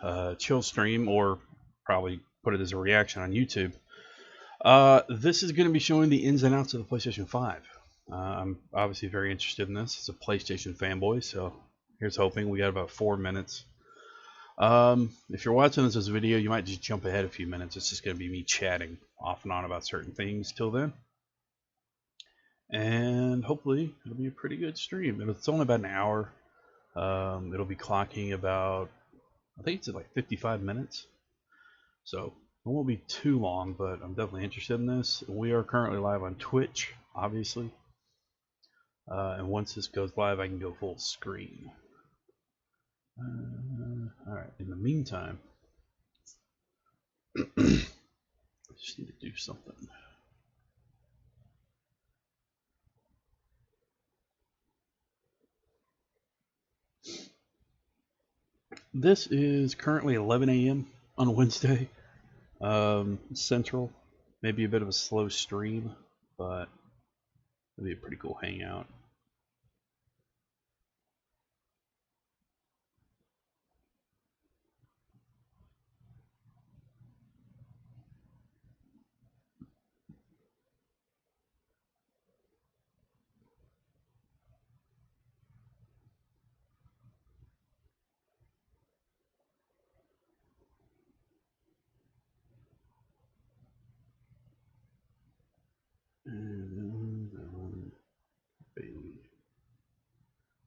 5 chill stream, or probably put it as a reaction on YouTube. This is going to be showing the ins and outs of the PlayStation 5. I'm obviously very interested in this as a PlayStation fanboy, so here's hoping. We got about 4 minutes. If you're watching this as a video, you might just jump ahead a few minutes. It's just going to be me chatting off and on about certain things till then. And hopefully it'll be a pretty good stream. It's only about an hour. It'll be clocking about, I think it's at like 55 minutes. So it won't be too long, but I'm definitely interested in this. We are currently live on Twitch, obviously. And once this goes live, I can go full screen. Alright, in the meantime, I just need to do something. This is currently 11 a.m. on Wednesday, Central. Maybe a bit of a slow stream, but it'll be a pretty cool hangout.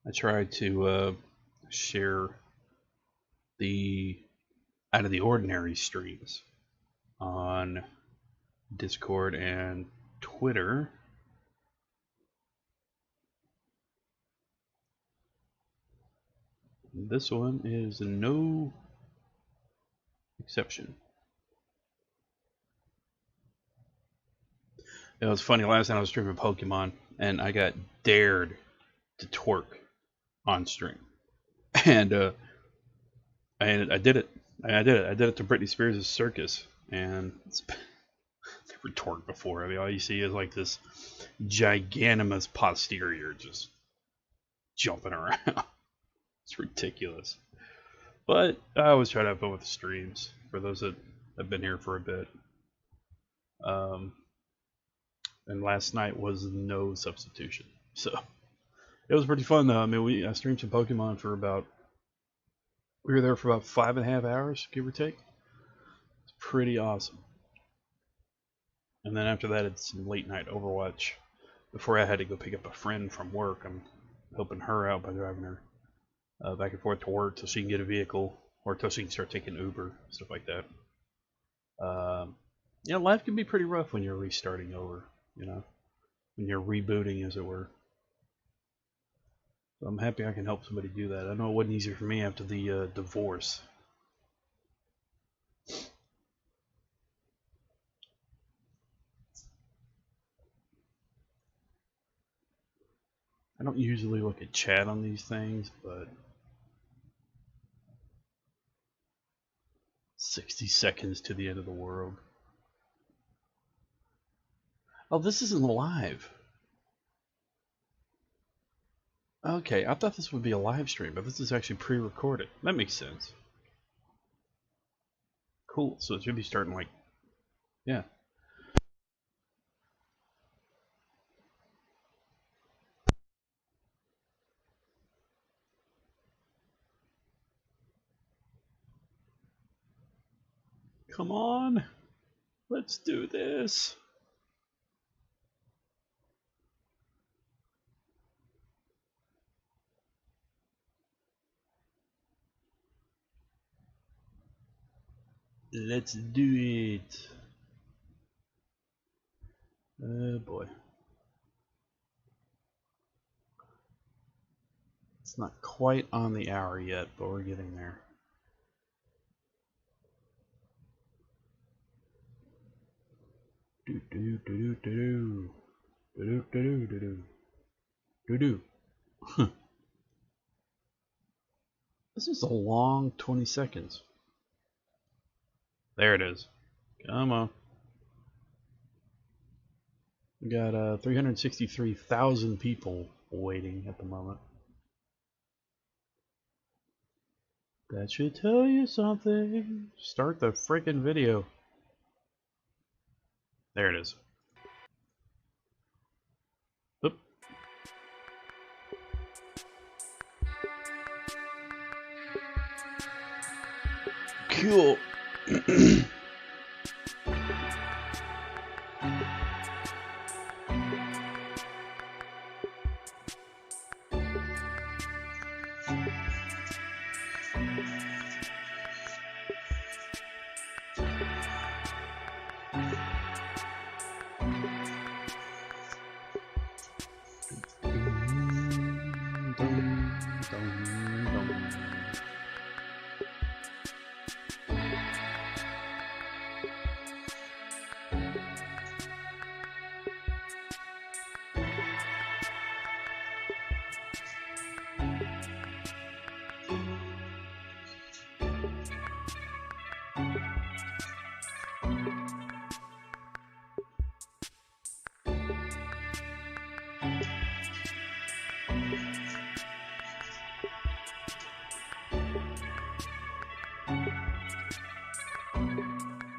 I tried to share the Out of the Ordinary streams on Discord and Twitter. This one is no exception. It was funny, last night I was streaming Pokemon and I got dared to twerk on stream. And I did it. I did it to Britney Spears' Circus, and it's never twerked before. I mean, all you see is like this giganimous posterior just jumping around. It's ridiculous. But I always try to have fun with the streams for those that have been here for a bit. And last night was no substitution. So it was pretty fun though. I mean, I streamed some Pokemon for we were there for about 5.5 hours, give or take. It's pretty awesome. And then after that, it's some late night Overwatch. Before I had to go pick up a friend from work, I'm helping her out by driving her back and forth to work so she can get a vehicle, or till she can start taking Uber, stuff like that. Yeah, life can be pretty rough when you're restarting over, you know, when you're rebooting, as it were. So I'm happy I can help somebody do that. I know it wasn't easier for me after the divorce. I don't usually look at chat on these things, but 60 seconds to the end of the world. Oh, this isn't live. Okay, I thought this would be a live stream, but this is actually pre-recorded. That makes sense. Cool, so it should be starting like, yeah. Come on, let's do this. Let's do it. Oh boy. It's not quite on the hour yet, but we're getting there. Do do do do do do do do do do do. This is a long 20 seconds. There it is. Come on. We got 363,000 people waiting at the moment. That should tell you something. Start the freaking video. There it is. Oop. Cool.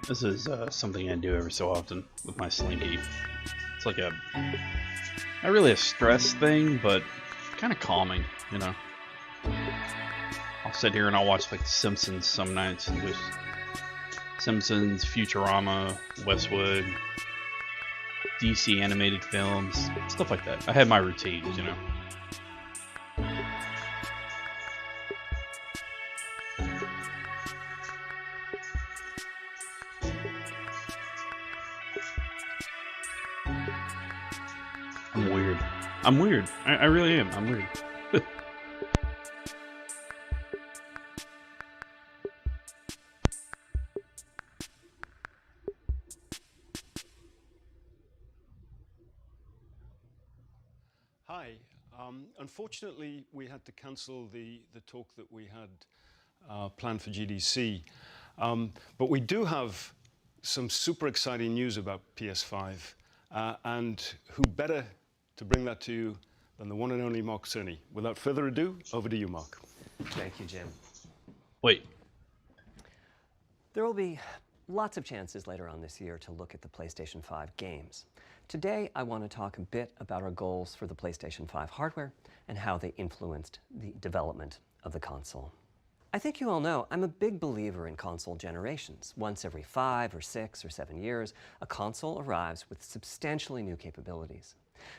This is something I do every so often with my Slinky. It's like a, not really a stress thing, but kind of calming, you know. I'll sit here and I'll watch like The Simpsons some nights and just Simpsons, Futurama, Westwood, DC animated films, stuff like that. I have my routines, you know. I'm weird. I really am. I'm weird. Hi. Unfortunately, we had to cancel the talk that we had planned for GDC. But we do have some super exciting news about PS5. And who better to bring that to you than the one and only Mark Cerny. Without further ado, over to you, Mark. Thank you, Jim. Wait. There will be lots of chances later on this year to look at the PlayStation 5 games. Today, I want to talk a bit about our goals for the PlayStation 5 hardware and how they influenced the development of the console. I think you all know I'm a big believer in console generations. Once every 5 or 6 or 7 years, a console arrives with substantially new capabilities.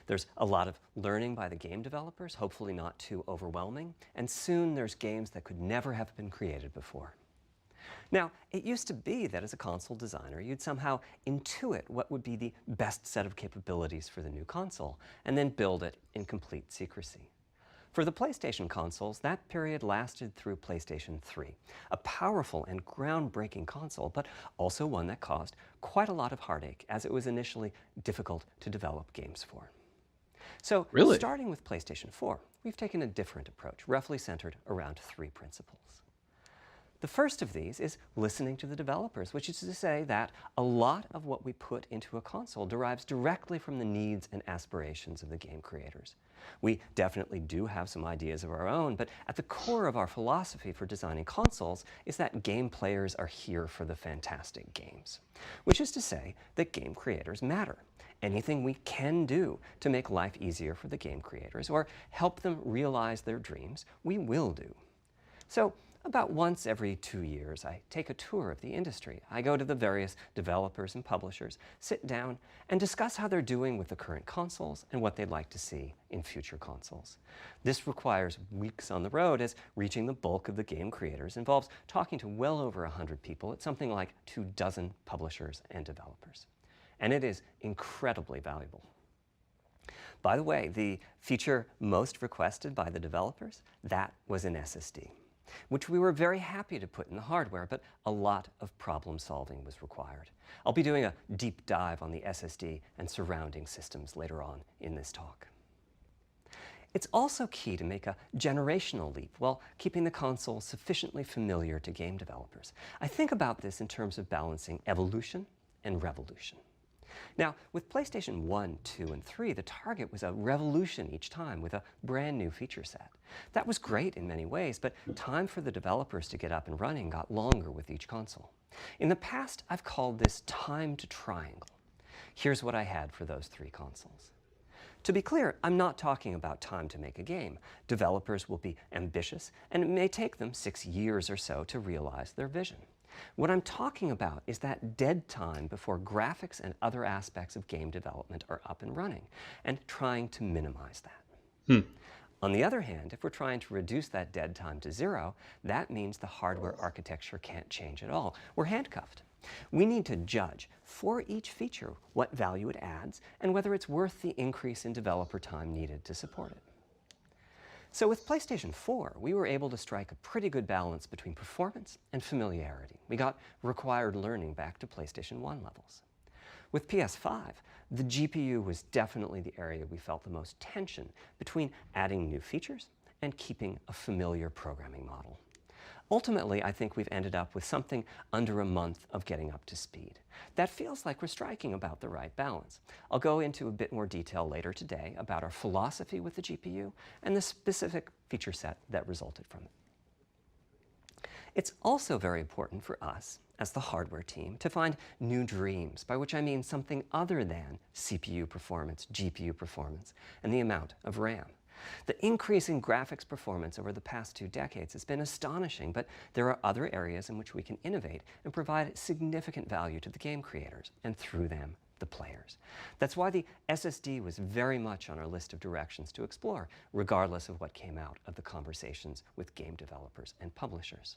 There's a lot of learning by the game developers, hopefully not too overwhelming, and soon there's games that could never have been created before. Now, it used to be that as a console designer, you'd somehow intuit what would be the best set of capabilities for the new console, and then build it in complete secrecy. For the PlayStation consoles, that period lasted through PlayStation 3, a powerful and groundbreaking console, but also one that caused quite a lot of heartache, as it was initially difficult to develop games for. So, starting with PlayStation 4, we've taken a different approach, roughly centered around 3 principles. The first of these is listening to the developers, which is to say that a lot of what we put into a console derives directly from the needs and aspirations of the game creators. We definitely do have some ideas of our own, but at the core of our philosophy for designing consoles is that game players are here for the fantastic games, which is to say that game creators matter. Anything we can do to make life easier for the game creators or help them realize their dreams, we will do. So, about once every 2 years, I take a tour of the industry. I go to the various developers and publishers, sit down, and discuss how they're doing with the current consoles and what they'd like to see in future consoles. This requires weeks on the road, as reaching the bulk of the game creators involves talking to well over 100 people at something like 24 publishers and developers. And it is incredibly valuable. By the way, the feature most requested by the developers, that was an SSD, which we were very happy to put in the hardware, but a lot of problem solving was required. I'll be doing a deep dive on the SSD and surrounding systems later on in this talk. It's also key to make a generational leap while keeping the console sufficiently familiar to game developers. I think about this in terms of balancing evolution and revolution. Now, with PlayStation 1, 2, and 3, the target was a revolution each time with a brand new feature set. That was great in many ways, but time for the developers to get up and running got longer with each console. In the past, I've called this time to triangle. Here's what I had for those 3 consoles. To be clear, I'm not talking about time to make a game. Developers will be ambitious, and it may take them 6 years or so to realize their vision. What I'm talking about is that dead time before graphics and other aspects of game development are up and running, and trying to minimize that. On the other hand, if we're trying to reduce that dead time to 0, that means the hardware architecture can't change at all. We're handcuffed. We need to judge for each feature what value it adds and whether it's worth the increase in developer time needed to support it. So with PlayStation 4, we were able to strike a pretty good balance between performance and familiarity. We got required learning back to PlayStation 1 levels. With PS5, the GPU was definitely the area we felt the most tension between adding new features and keeping a familiar programming model. Ultimately, I think we've ended up with something under a month of getting up to speed. That feels like we're striking about the right balance. I'll go into a bit more detail later today about our philosophy with the GPU and the specific feature set that resulted from it. It's also very important for us, as the hardware team, to find new dreams, by which I mean something other than CPU performance, GPU performance, and the amount of RAM. The increase in graphics performance over the past 2 decades has been astonishing, but there are other areas in which we can innovate and provide significant value to the game creators, and through them, the players. That's why the SSD was very much on our list of directions to explore, regardless of what came out of the conversations with game developers and publishers.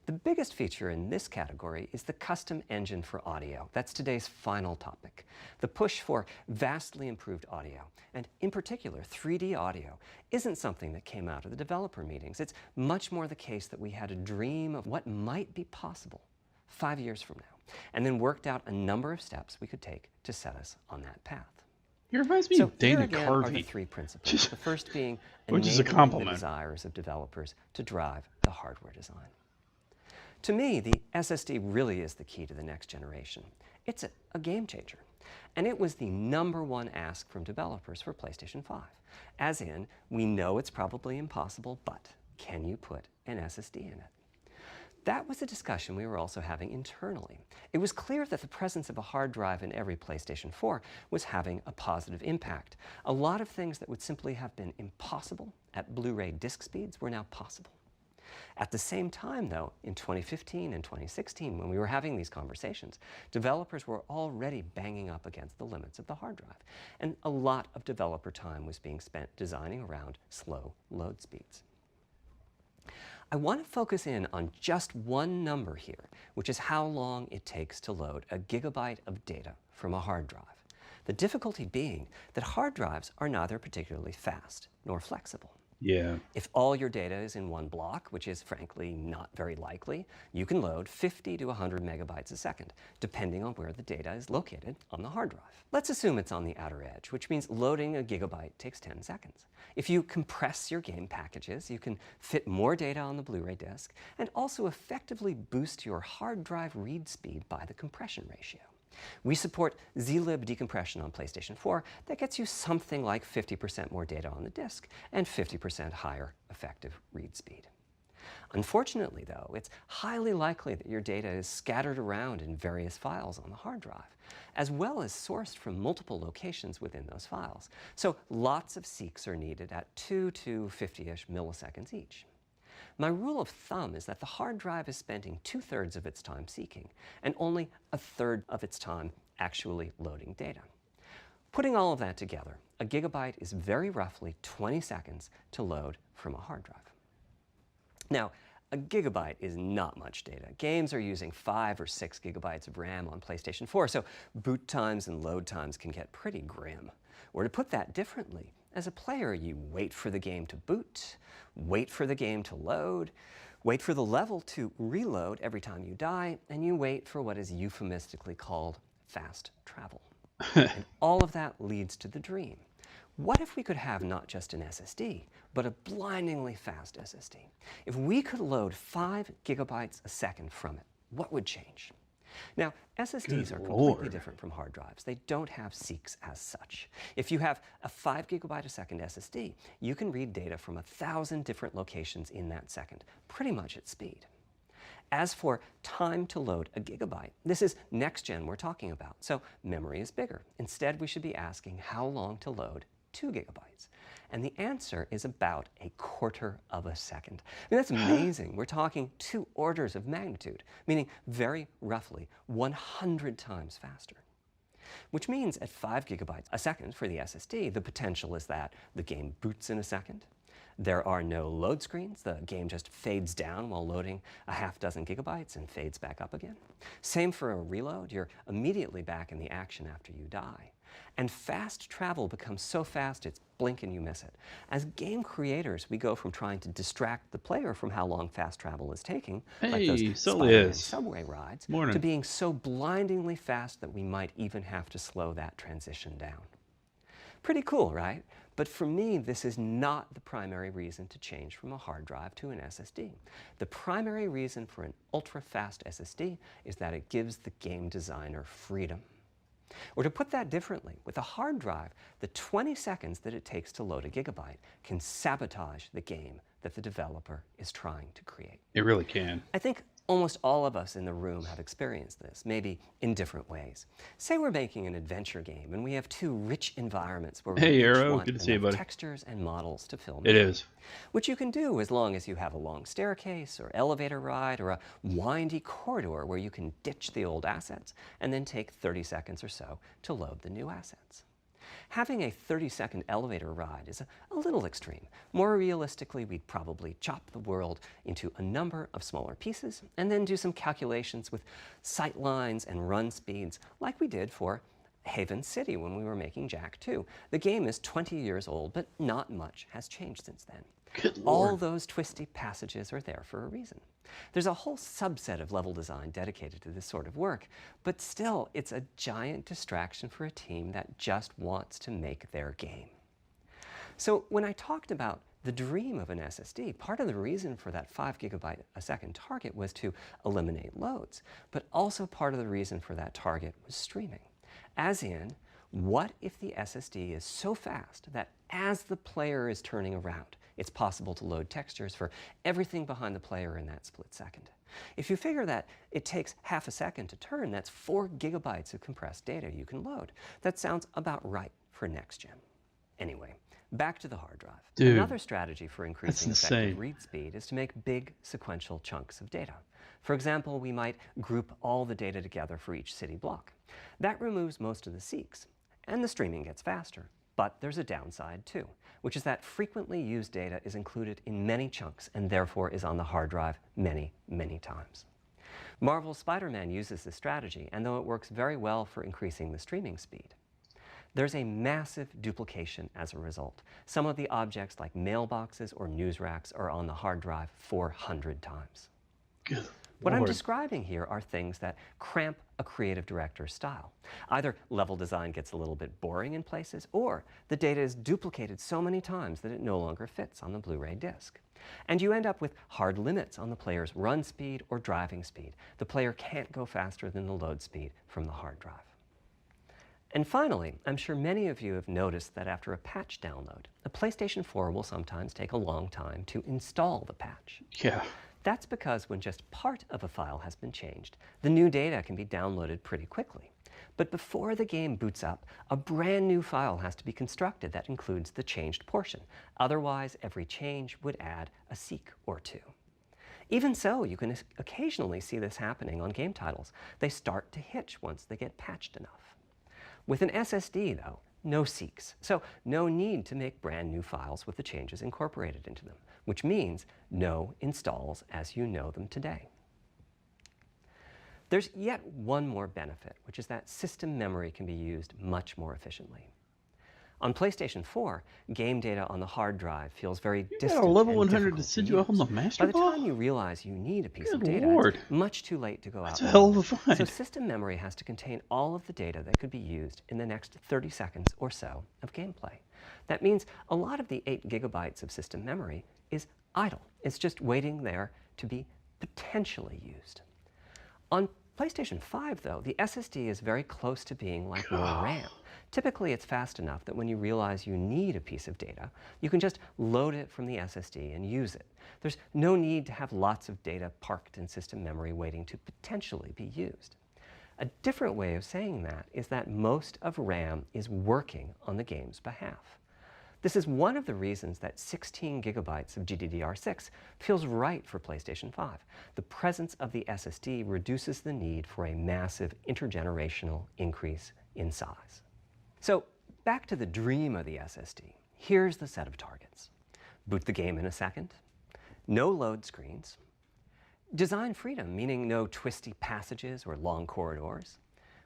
The biggest feature in this category is the custom engine for audio. That's today's final topic. The push for vastly improved audio, and in particular 3D audio, isn't something that came out of the developer meetings. It's much more the case that we had a dream of what might be possible 5 years from now, and then worked out a number of steps we could take to set us on that path. He reminds me So of Dana here again are the Carvey. 3 principles. The first being Which is a enabling the compliment. desires of developers to drive the hardware design. To me, the SSD really is the key to the next generation. It's a game changer. And it was the #1 ask from developers for PlayStation 5. As in, we know it's probably impossible, but can you put an SSD in it? That was a discussion we were also having internally. It was clear that the presence of a hard drive in every PlayStation 4 was having a positive impact. A lot of things that would simply have been impossible at Blu-ray disc speeds were now possible. At the same time, though, in 2015 and 2016, when we were having these conversations, developers were already banging up against the limits of the hard drive, and a lot of developer time was being spent designing around slow load speeds. I want to focus in on just one number here, which is how long it takes to load a gigabyte of data from a hard drive. The difficulty being that hard drives are neither particularly fast nor flexible. Yeah. If all your data is in one block, which is frankly not very likely, you can load 50 to 100 megabytes a second, depending on where the data is located on the hard drive. Let's assume it's on the outer edge, which means loading a gigabyte takes 10 seconds. If you compress your game packages, you can fit more data on the Blu-ray disc and also effectively boost your hard drive read speed by the compression ratio. We support zlib decompression on PlayStation 4 that gets you something like 50% more data on the disk and 50% higher effective read speed. Unfortunately, though, it's highly likely that your data is scattered around in various files on the hard drive, as well as sourced from multiple locations within those files. So lots of seeks are needed at 2 to 50-ish milliseconds each. My rule of thumb is that the hard drive is spending 2/3 of its time seeking and only 1/3 of its time actually loading data. Putting all of that together, a gigabyte is very roughly 20 seconds to load from a hard drive. Now, a gigabyte is not much data. Games are using 5 or 6 gigabytes of RAM on PlayStation 4, so boot times and load times can get pretty grim. Or to put that differently, as a player, you wait for the game to boot, wait for the game to load, wait for the level to reload every time you die, and you wait for what is euphemistically called fast travel. And all of that leads to the dream. What if we could have not just an SSD, but a blindingly fast SSD? If we could load 5 gigabytes a second from it, what would change? Now, SSDs are completely Lord. different from hard drives. They don't have seeks as such. If you have a 5 gigabyte a second SSD, you can read data from 1,000 different locations in that second, pretty much at speed. As for time to load a gigabyte, this is next gen we're talking about, so memory is bigger. Instead, we should be asking how long to load 2 gigabytes. And the answer is about 1/4 of a second. I mean, that's amazing. We're talking 2 orders of magnitude, meaning very roughly 100 times faster. Which means at 5 gigabytes a second for the SSD, the potential is that the game boots in a second. There are no load screens. The game just fades down while loading a half dozen gigabytes and fades back up again. Same for a reload. You're immediately back in the action after you die. And fast travel becomes so fast it's blink and you miss it. As game creators, we go from trying to distract the player from how long fast travel is taking, like those Spider-Man subway rides, to being so blindingly fast that we might even have to slow that transition down. Pretty cool, right? But for me, this is not the primary reason to change from a hard drive to an SSD. The primary reason for an ultra-fast SSD is that it gives the game designer freedom. Or to put that differently, with a hard drive, the 20 seconds that it takes to load a gigabyte can sabotage the game that the developer is trying to create. It really can. I think almost all of us in the room have experienced this, maybe in different ways. Say we're making an adventure game and we have 2 rich environments where we each want good to see you, buddy. textures and models to film. It is. Which you can do as long as you have a long staircase or elevator ride or a windy corridor where you can ditch the old assets and then take 30 seconds or so to load the new assets. Having a 30-second elevator ride is a little extreme. More realistically, we'd probably chop the world into a number of smaller pieces and then do some calculations with sight lines and run speeds like we did for Haven City when we were making Jak 2. The game is 20 years old, but not much has changed since then. Good Lord. All those twisty passages are there for a reason. There's a whole subset of level design dedicated to this sort of work, but still, it's a giant distraction for a team that just wants to make their game. So when I talked about the dream of an SSD, part of the reason for that 5 gigabyte a second target was to eliminate loads, but also part of the reason for that target was streaming. As in, what if the SSD is so fast that as the player is turning around, it's possible to load textures for everything behind the player in that split second? If you figure that it takes half a second to turn, that's 4 gigabytes of compressed data you can load. That sounds about right for next gen. Anyway, back to the hard drive. Dude, another strategy for increasing effective read speed is to make big sequential chunks of data. For example, we might group all the data together for each city block. That removes most of the seeks, and the streaming gets faster. But there's a downside too, which is that frequently used data is included in many chunks and therefore is on the hard drive many, many times. Marvel's Spider-Man uses this strategy, and though it works very well for increasing the streaming speed, there's a massive duplication as a result. Some of the objects like mailboxes or news racks are on the hard drive 400 times. Good What I'm Lord. describing here are things that cramp a creative director's style. Either level design gets a little bit boring in places, or the data is duplicated so many times that it no longer fits on the Blu-ray disc. And you end up with hard limits on the player's run speed or driving speed. The player can't go faster than the load speed from the hard drive. And finally, I'm sure many of you have noticed that after a patch download, a PlayStation 4 will sometimes take a long time to install the patch. Yeah. That's because when just part of a file has been changed, the new data can be downloaded pretty quickly. But before the game boots up, a brand new file has to be constructed that includes the changed portion. Otherwise, every change would add a seek or 2. Even so, you can occasionally see this happening on game titles. They start to hitch once they get patched enough. With an SSD, though, no seeks, so no need to make brand new files with the changes incorporated into them, which means no installs as you know them today. There's yet one more benefit, which is that system memory can be used much more efficiently. On PlayStation 4, game data on the hard drive feels very distant got a level and 100 difficult deciduous to on the use. Master By the Ball? time you realize you need a piece of Good data, Lord. it's much too late to go out. That's a hell of a find. So system memory has to contain all of the data that could be used in the next 30 seconds or so of gameplay. That means a lot of the 8 gigabytes of system memory is idle. It's just waiting there to be potentially used. On PlayStation 5, though, the SSD is very close to being like more RAM. Typically, it's fast enough that when you realize you need a piece of data, you can just load it from the SSD and use it. There's no need to have lots of data parked in system memory waiting to potentially be used. A different way of saying that is that most of RAM is working on the game's behalf. This is one of the reasons that 16 gigabytes of GDDR6 feels right for PlayStation 5. The presence of the SSD reduces the need for a massive intergenerational increase in size. So back to the dream of the SSD. Here's the set of targets. Boot the game in a second, no load screens, design freedom, meaning no twisty passages or long corridors,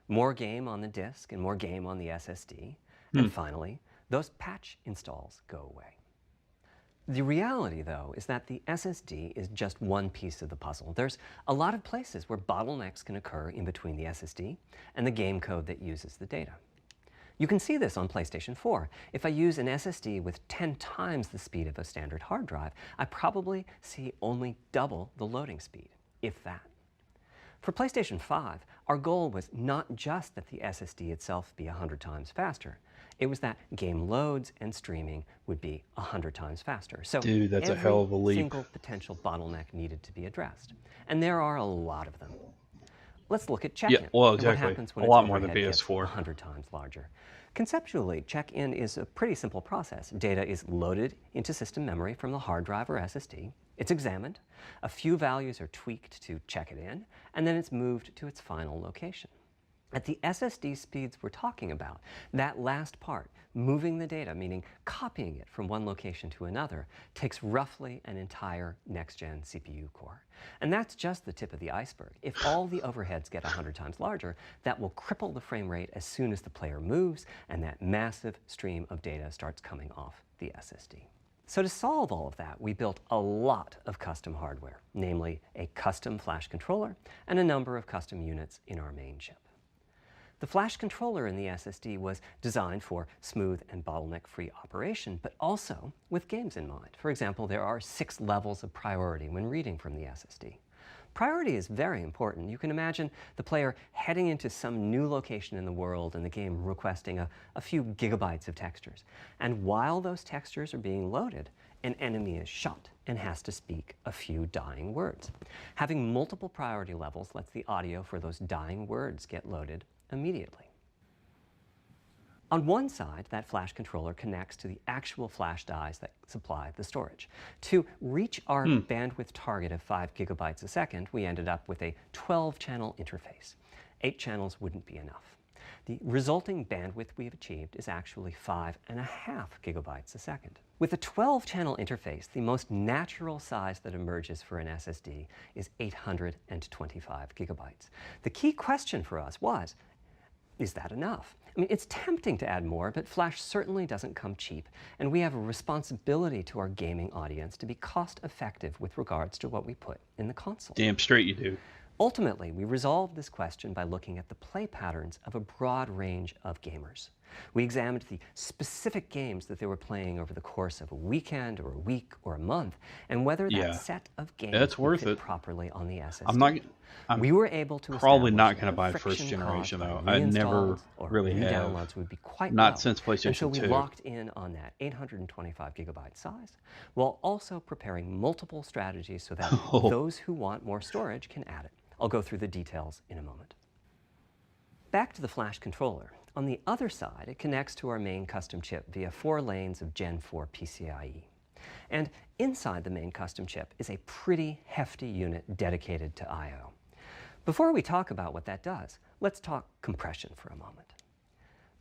more game on the disk and more game on the SSD, and finally, those patch installs go away. The reality, though, is that the SSD is just one piece of the puzzle. There's a lot of places where bottlenecks can occur in between the SSD and the game code that uses the data. You can see this on PlayStation 4. If I use an SSD with 10 times the speed of a standard hard drive, I probably see only double the loading speed, if that. For PlayStation 5, our goal was not just that the SSD itself be 100 times faster. It was that game loads and streaming would be 100 times faster. So Dude, that's a hell of a leap. every single potential bottleneck needed to be addressed. And there are a lot of them. Let's look at check-in. Yeah, well, and exactly. what happens when A lot its more than overhead gets PS4. 100 times larger. Conceptually, check-in is a pretty simple process. Data is loaded into system memory from the hard drive or SSD. It's examined. A few values are tweaked to check it in, and then it's moved to its final location. At the SSD speeds we're talking about, that last part, moving the data, meaning copying it from one location to another, takes roughly an entire next-gen CPU core. And that's just the tip of the iceberg. If all the overheads get 100 times larger, that will cripple the frame rate as soon as the player moves, and that massive stream of data starts coming off the SSD. So to solve all of that, we built a lot of custom hardware, namely a custom flash controller and a number of custom units in our main chip. The flash controller in the SSD was designed for smooth and bottleneck-free operation, but also with games in mind. For example, there are 6 levels of priority when reading from the SSD. Priority is very important. You can imagine the player heading into some new location in the world and the game requesting a few gigabytes of textures. And while those textures are being loaded, an enemy is shot and has to speak a few dying words. Having multiple priority levels lets the audio for those dying words get loaded immediately. On one side, that flash controller connects to the actual flash dies that supply the storage. To reach our bandwidth target of 5 gigabytes a second, we ended up with a 12-channel interface. 8 channels wouldn't be enough. The resulting bandwidth we've achieved is actually 5.5 gigabytes a second. With a 12-channel interface, the most natural size that emerges for an SSD is 825 gigabytes. The key question for us was, is that enough? I mean, it's tempting to add more, but flash certainly doesn't come cheap, and we have a responsibility to our gaming audience to be cost-effective with regards to what we put in the console. Damn straight you do. Ultimately, we resolved this question by looking at the play patterns of a broad range of gamers. We examined the specific games that they were playing over the course of a weekend or a week or a month, and whether that set of games would fit properly on the SSD. We were able to probably not going to buy first generation though. I never really have. Downloads would be quite not low. since PlayStation 2. And so we locked in on that 825 gigabyte size, while also preparing multiple strategies so that those who want more storage can add it. I'll go through the details in a moment. Back to the flash controller. On the other side, it connects to our main custom chip via 4 lanes of Gen 4 PCIe. And inside the main custom chip is a pretty hefty unit dedicated to I/O. Before we talk about what that does, let's talk compression for a moment.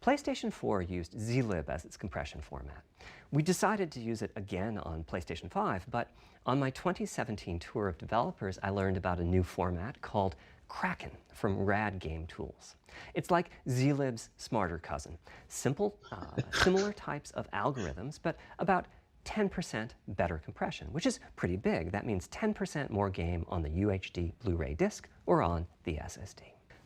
PlayStation 4 used zlib as its compression format. We decided to use it again on PlayStation 5, but on my 2017 tour of developers, I learned about a new format called Kraken from Rad Game Tools. It's like zlib's smarter cousin. Simple, similar types of algorithms, but about 10% better compression, which is pretty big. That means 10% more game on the UHD Blu-ray disc or on the SSD.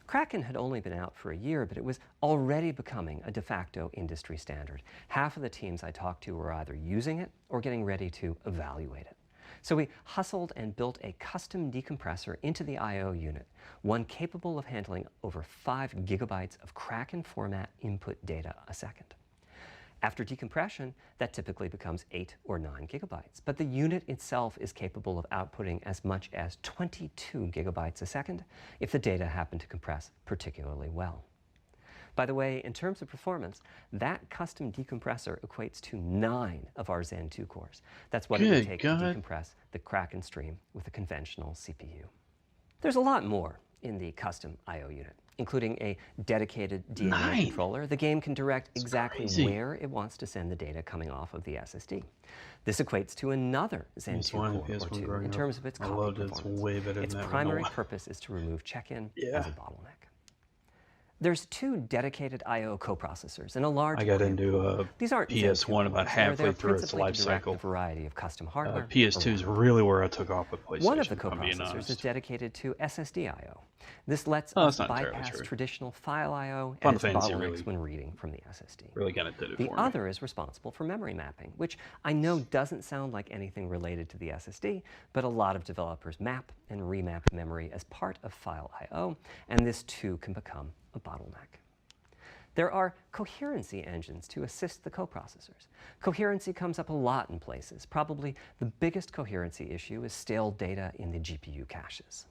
Kraken had only been out for a year, but it was already becoming a de facto industry standard. Half of the teams I talked to were either using it or getting ready to evaluate it. So we hustled and built a custom decompressor into the I/O unit, one capable of handling over 5 gigabytes of Kraken format input data a second. After decompression, that typically becomes 8 or 9 gigabytes, but the unit itself is capable of outputting as much as 22 gigabytes a second if the data happen to compress particularly well. By the way, in terms of performance, that custom decompressor equates to 9 of our Zen 2 cores. That's what it would take to decompress the Kraken stream with a conventional CPU. There's a lot more in the custom I/O unit, including a dedicated DMA controller. The game can direct exactly where it wants to send the data coming off of the SSD. This equates to another Zen 2 core or 2 in terms of its copy performance. Its primary purpose is to remove check-in as a bottleneck. There's 2 dedicated I/O coprocessors and a large. I got into PS1 about halfway through its life cycle. A variety of custom hardware. PS2 is really where I took off with PlayStation. One of the coprocessors is dedicated to SSD I/O. This lets us bypass traditional file I/O and its bottlenecks when reading from the SSD. Really kind of did it for me. The other is responsible for memory mapping, which I know doesn't sound like anything related to the SSD, but a lot of developers map and remap memory as part of file I/O, and this too can become a bottleneck. There are coherency engines to assist the coprocessors. Coherency comes up a lot in places. Probably the biggest coherency issue is stale data in the GPU caches.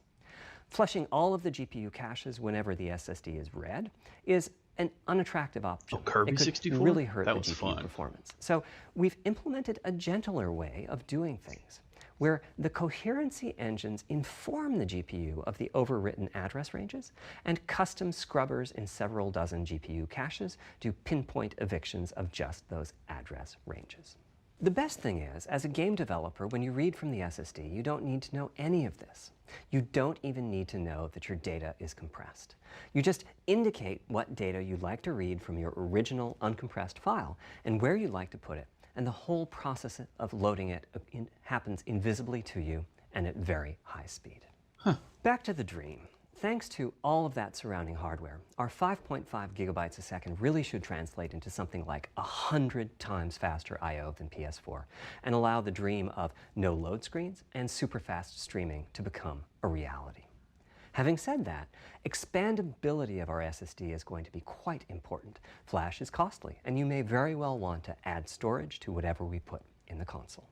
Flushing all of the GPU caches whenever the SSD is read is an unattractive option. Oh, Kirby it could 64? really hurt That the was GPU fun. performance. So we've implemented a gentler way of doing things, where the coherency engines inform the GPU of the overwritten address ranges, and custom scrubbers in several dozen GPU caches do pinpoint evictions of just those address ranges. The best thing is, as a game developer, when you read from the SSD, you don't need to know any of this. You don't even need to know that your data is compressed. You just indicate what data you'd like to read from your original uncompressed file and where you'd like to put it, and the whole process of loading it happens invisibly to you and at very high speed. Back to the dream. Thanks to all of that surrounding hardware, our 5.5 gigabytes a second really should translate into something like 100 times faster I/O than PS4 and allow the dream of no load screens and super fast streaming to become a reality. Having said that, expandability of our SSD is going to be quite important. Flash is costly, and you may very well want to add storage to whatever we put in the console.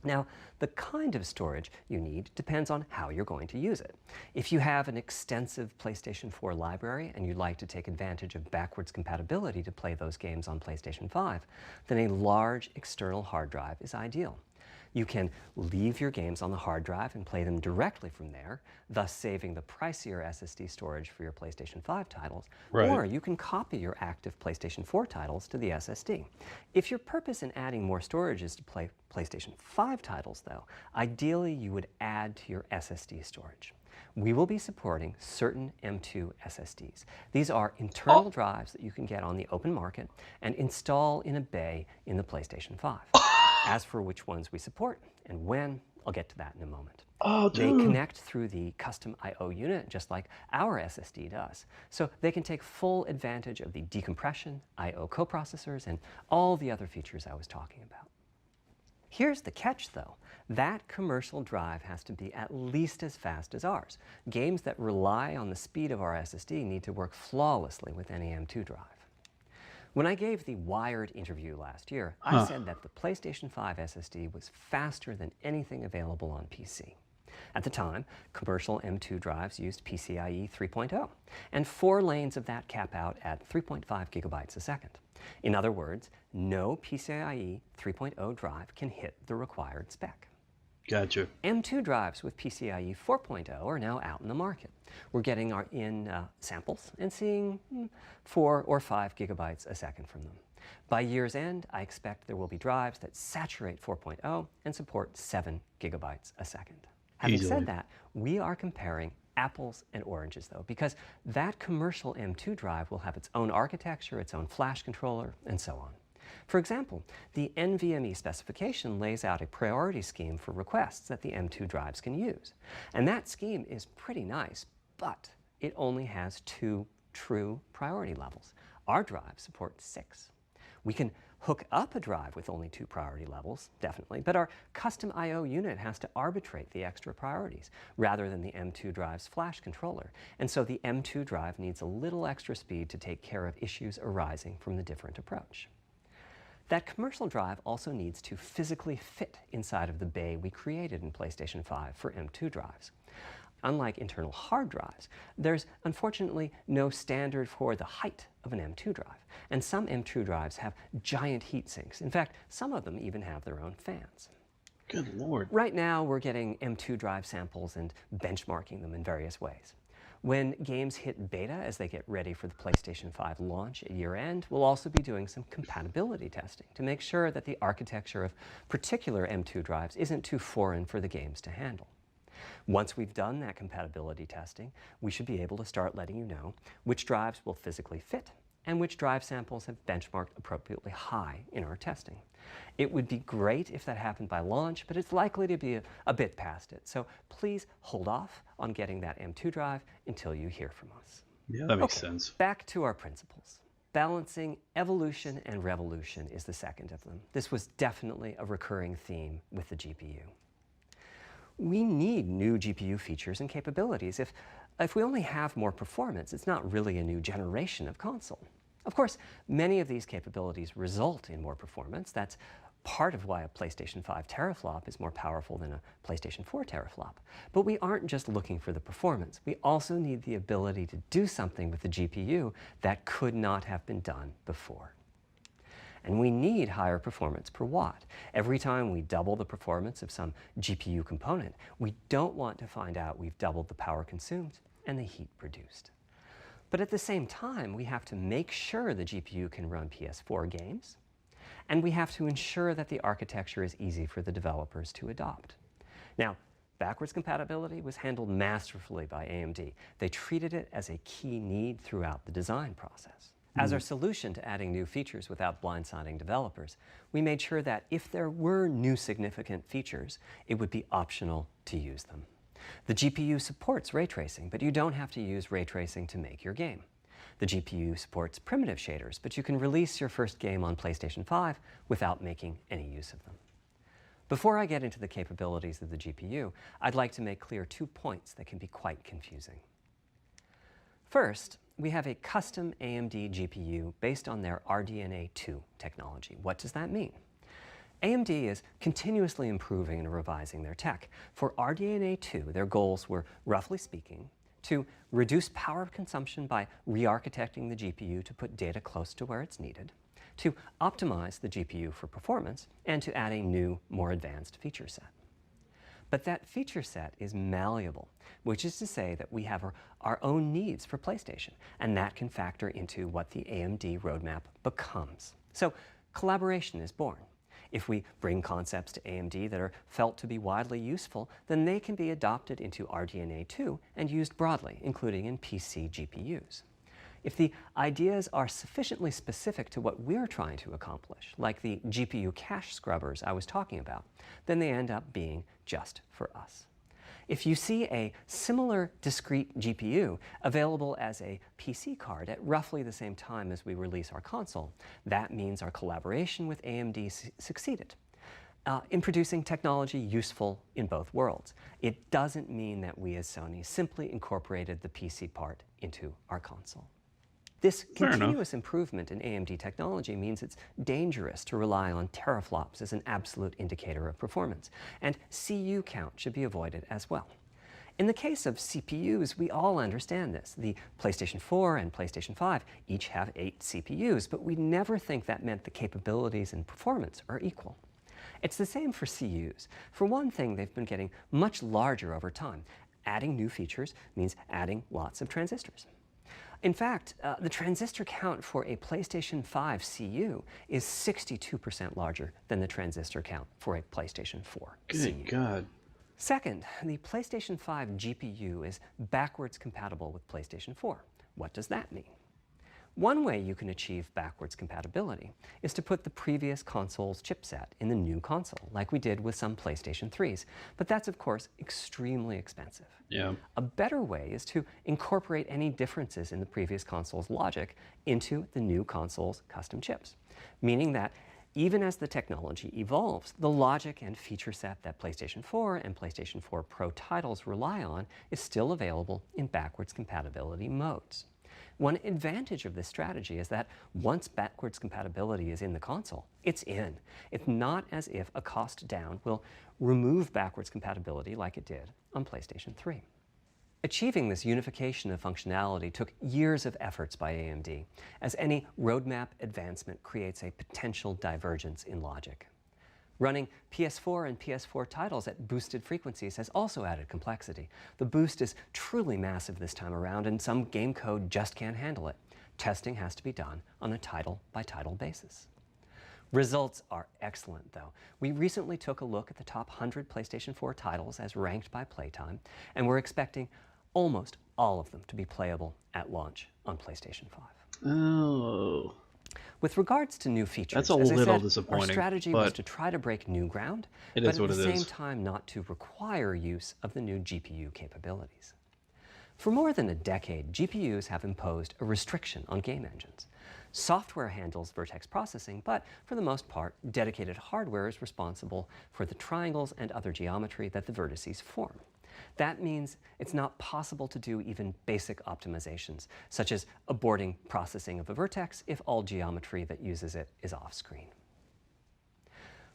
Now, the kind of storage you need depends on how you're going to use it. If you have an extensive PlayStation 4 library and you'd like to take advantage of backwards compatibility to play those games on PlayStation 5, then a large external hard drive is ideal. You can leave your games on the hard drive and play them directly from there, thus saving the pricier SSD storage for your PlayStation 5 titles. Right. Or you can copy your active PlayStation 4 titles to the SSD. If your purpose in adding more storage is to play PlayStation 5 titles, though, ideally you would add to your SSD storage. We will be supporting certain M2 SSDs. These are internal drives that you can get on the open market and install in a bay in the PlayStation 5. As for which ones we support and when, I'll get to that in a moment. They connect through the custom I/O unit just like our SSD does, so they can take full advantage of the decompression, I/O coprocessors, and all the other features I was talking about. Here's the catch, though. That commercial drive has to be at least as fast as ours. Games that rely on the speed of our SSD need to work flawlessly with any M2 drive. When I gave the Wired interview last year, I said that the PlayStation 5 SSD was faster than anything available on PC. At the time, commercial M2 drives used PCIe 3.0, and 4 lanes of that cap out at 3.5 gigabytes a second. In other words, no PCIe 3.0 drive can hit the required spec. Gotcha. M2 drives with PCIe 4.0 are now out in the market. We're getting samples and seeing 4 or 5 gigabytes a second from them. By year's end, I expect there will be drives that saturate 4.0 and support 7 gigabytes a second. Having said that, we are comparing apples and oranges, though, because that commercial M2 drive will have its own architecture, its own flash controller, and so on. For example, the NVMe specification lays out a priority scheme for requests that the M2 drives can use. And that scheme is pretty nice, but it only has 2 true priority levels. Our drive supports 6. We can hook up a drive with only 2 priority levels, definitely, but our custom I/O unit has to arbitrate the extra priorities rather than the M2 drive's flash controller. And so the M2 drive needs a little extra speed to take care of issues arising from the different approach. That commercial drive also needs to physically fit inside of the bay we created in PlayStation 5 for M2 drives. Unlike internal hard drives, there's unfortunately no standard for the height of an M2 drive, and some M2 drives have giant heat sinks. In fact, some of them even have their own fans. Good Lord. Right now, we're getting M2 drive samples and benchmarking them in various ways. When games hit beta as they get ready for the PlayStation 5 launch at year-end, we'll also be doing some compatibility testing to make sure that the architecture of particular M2 drives isn't too foreign for the games to handle. Once we've done that compatibility testing, we should be able to start letting you know which drives will physically fit and which drive samples have benchmarked appropriately high in our testing. It would be great if that happened by launch, but it's likely to be a bit past it. So please hold off on getting that M2 drive until you hear from us. Yeah, that makes sense. Back to our principles. Balancing evolution and revolution is the second of them. This was definitely a recurring theme with the GPU. We need new GPU features and capabilities. If we only have more performance, it's not really a new generation of console. Of course, many of these capabilities result in more performance. That's part of why a PlayStation 5 teraflop is more powerful than a PlayStation 4 teraflop. But we aren't just looking for the performance. We also need the ability to do something with the GPU that could not have been done before. And we need higher performance per watt. Every time we double the performance of some GPU component, we don't want to find out we've doubled the power consumed and the heat produced. But at the same time, we have to make sure the GPU can run PS4 games, and we have to ensure that the architecture is easy for the developers to adopt. Now, backwards compatibility was handled masterfully by AMD. They treated it as a key need throughout the design process. As our solution to adding new features without blindsiding developers, we made sure that if there were new significant features, it would be optional to use them. The GPU supports ray tracing, but you don't have to use ray tracing to make your game. The GPU supports primitive shaders, but you can release your first game on PlayStation 5 without making any use of them. Before I get into the capabilities of the GPU, I'd like to make clear 2 points that can be quite confusing. First, we have a custom AMD GPU based on their RDNA 2 technology. What does that mean? AMD is continuously improving and revising their tech. For RDNA 2, their goals were, roughly speaking, to reduce power consumption by re-architecting the GPU to put data close to where it's needed, to optimize the GPU for performance, and to add a new, more advanced feature set. But that feature set is malleable, which is to say that we have our own needs for PlayStation, and that can factor into what the AMD roadmap becomes. So collaboration is born. If we bring concepts to AMD that are felt to be widely useful, then they can be adopted into RDNA 2 and used broadly, including in PC GPUs. If the ideas are sufficiently specific to what we're trying to accomplish, like the GPU cache scrubbers I was talking about, then they end up being just for us. If you see a similar discrete GPU available as a PC card at roughly the same time as we release our console, that means our collaboration with AMD succeeded in producing technology useful in both worlds. It doesn't mean that we as Sony simply incorporated the PC part into our console. This continuous improvement in AMD technology means it's dangerous to rely on teraflops as an absolute indicator of performance, and CU count should be avoided as well. In the case of CPUs, we all understand this. The PlayStation 4 and PlayStation 5 each have 8 CPUs, but we never think that meant the capabilities and performance are equal. It's the same for CUs. For one thing, they've been getting much larger over time. Adding new features means adding lots of transistors. In fact, the transistor count for a PlayStation 5 CU is 62% larger than the transistor count for a PlayStation 4 CU. Good God. Second, the PlayStation 5 GPU is backwards compatible with PlayStation 4. What does that mean? One way you can achieve backwards compatibility is to put the previous console's chipset in the new console, like we did with some PlayStation 3s. But that's, of course, extremely expensive. Yeah. A better way is to incorporate any differences in the previous console's logic into the new console's custom chips, meaning that Even as the technology evolves, the logic and feature set that PlayStation 4 and PlayStation 4 Pro titles rely on is still available in backwards compatibility modes. One advantage of this strategy is that once backwards compatibility is in the console, it's in. It's not as if a cost down will remove backwards compatibility like it did on PlayStation 3. Achieving this unification of functionality took years of efforts by AMD, as any roadmap advancement creates a potential divergence in logic. Running PS4 and PS4 titles at boosted frequencies has also added complexity. The boost is truly massive this time around, and some game code just can't handle it. Testing has to be done on a title-by-title basis. Results are excellent, though. We recently took a look at the top 100 PlayStation 4 titles as ranked by playtime, and we're expecting almost all of them to be playable at launch on PlayStation 5. Oh. With regards to new features, That's a as I little said, disappointing, our strategy but was to try to break new ground, it but is at what the it same is. time not to require use of the new GPU capabilities. For more than a decade, GPUs have imposed a restriction on game engines. Software handles vertex processing, but for the most part, dedicated hardware is responsible for the triangles and other geometry that the vertices form. That means it's not possible to do even basic optimizations, such as aborting processing of a vertex if all geometry that uses it is off-screen.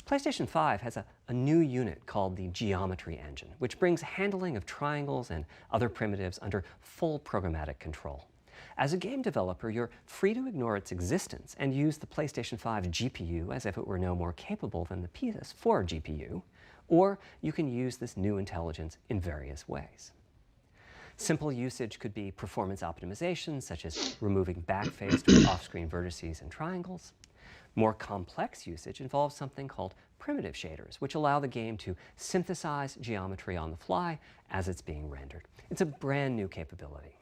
PlayStation 5 has a new unit called the Geometry Engine, which brings handling of triangles and other primitives under full programmatic control. As a game developer, you're free to ignore its existence and use the PlayStation 5 GPU as if it were no more capable than the PS4 GPU, or you can use this new intelligence in various ways. Simple usage could be performance optimization, such as removing backfaced or off-screen vertices and triangles. More complex usage involves something called primitive shaders, which allow the game to synthesize geometry on the fly as it's being rendered. It's a brand new capability.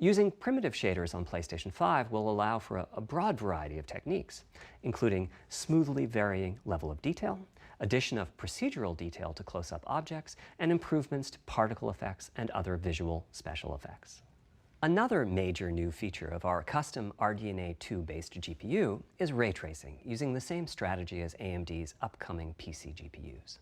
Using primitive shaders on PlayStation 5 will allow for a broad variety of techniques, including smoothly varying level of detail, addition of procedural detail to close-up objects, and improvements to particle effects and other visual special effects. Another major new feature of our custom RDNA 2-based GPU is ray tracing, using the same strategy as AMD's upcoming PC GPUs.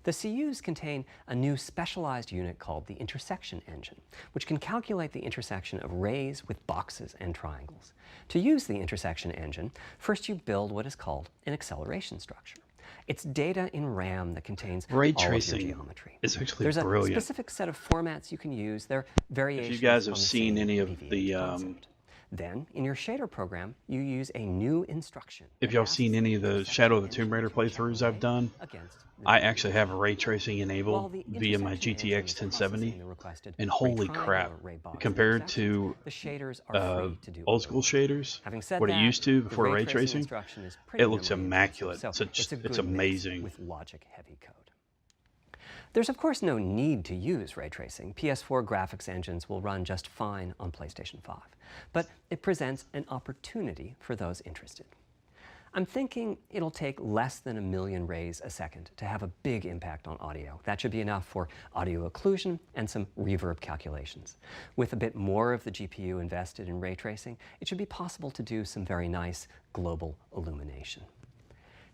The CUs contain a new specialized unit called the intersection engine, which can calculate the intersection of rays with boxes and triangles. To use the intersection engine, first you build what is called an acceleration structure. It's data in RAM that contains ray all tracing of your geometry. is actually There's brilliant. a specific set of formats you can use. They're variations If you guys have on the seen same any of NVIDIA the concept. Then, in your shader program, you use a new instruction. if y'all seen any of the Shadow of the Tomb Raider playthroughs I've done, I actually have ray tracing enabled via my GTX 1070, and holy crap, compared to old school shaders, what it used to before ray tracing, it looks immaculate. It's amazing. With logic-heavy code. There's of course no need to use ray tracing. PS4 graphics engines will run just fine on PlayStation 5, but it presents an opportunity for those interested. I'm thinking it'll take less than 1 million rays a second to have a big impact on audio. That should be enough for audio occlusion and some reverb calculations. With a bit more of the GPU invested in ray tracing, it should be possible to do some very nice global illumination.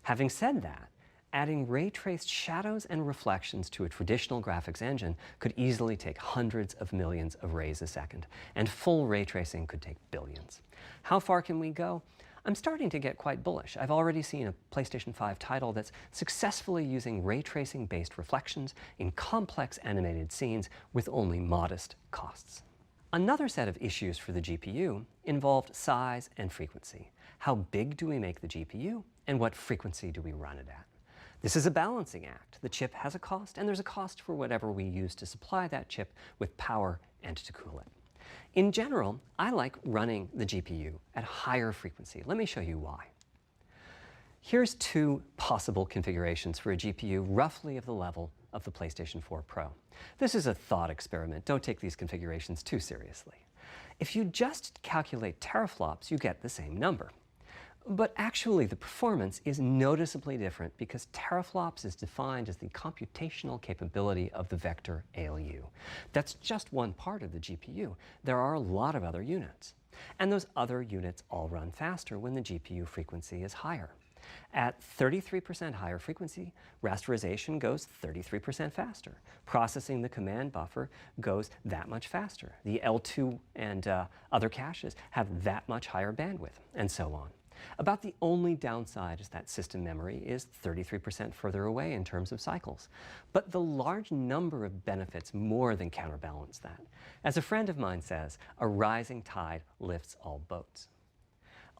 Having said that, adding ray-traced shadows and reflections to a traditional graphics engine could easily take hundreds of millions of rays a second, and full ray tracing could take billions. How far can we go? I'm starting to get quite bullish. I've already seen a PlayStation 5 title that's successfully using ray tracing-based reflections in complex animated scenes with only modest costs. Another set of issues for the GPU involved size and frequency. How big do we make the GPU, and what frequency do we run it at? This is a balancing act. The chip has a cost, and there's a cost for whatever we use to supply that chip with power and to cool it. In general, I like running the GPU at higher frequency. Let me show you why. Here's 2 possible configurations for a GPU roughly of the level of the PlayStation 4 Pro. This is a thought experiment. Don't take these configurations too seriously. If you just calculate teraflops, you get the same number. But actually, the performance is noticeably different because teraflops is defined as the computational capability of the vector ALU. That's just one part of the GPU. There are a lot of other units. And those other units all run faster when the GPU frequency is higher. At 33% higher frequency, rasterization goes 33% faster. Processing the command buffer goes that much faster. The L2 and other caches have that much higher bandwidth, and so on. About the only downside is that system memory is 33% further away in terms of cycles. But the large number of benefits more than counterbalance that. As a friend of mine says, a rising tide lifts all boats.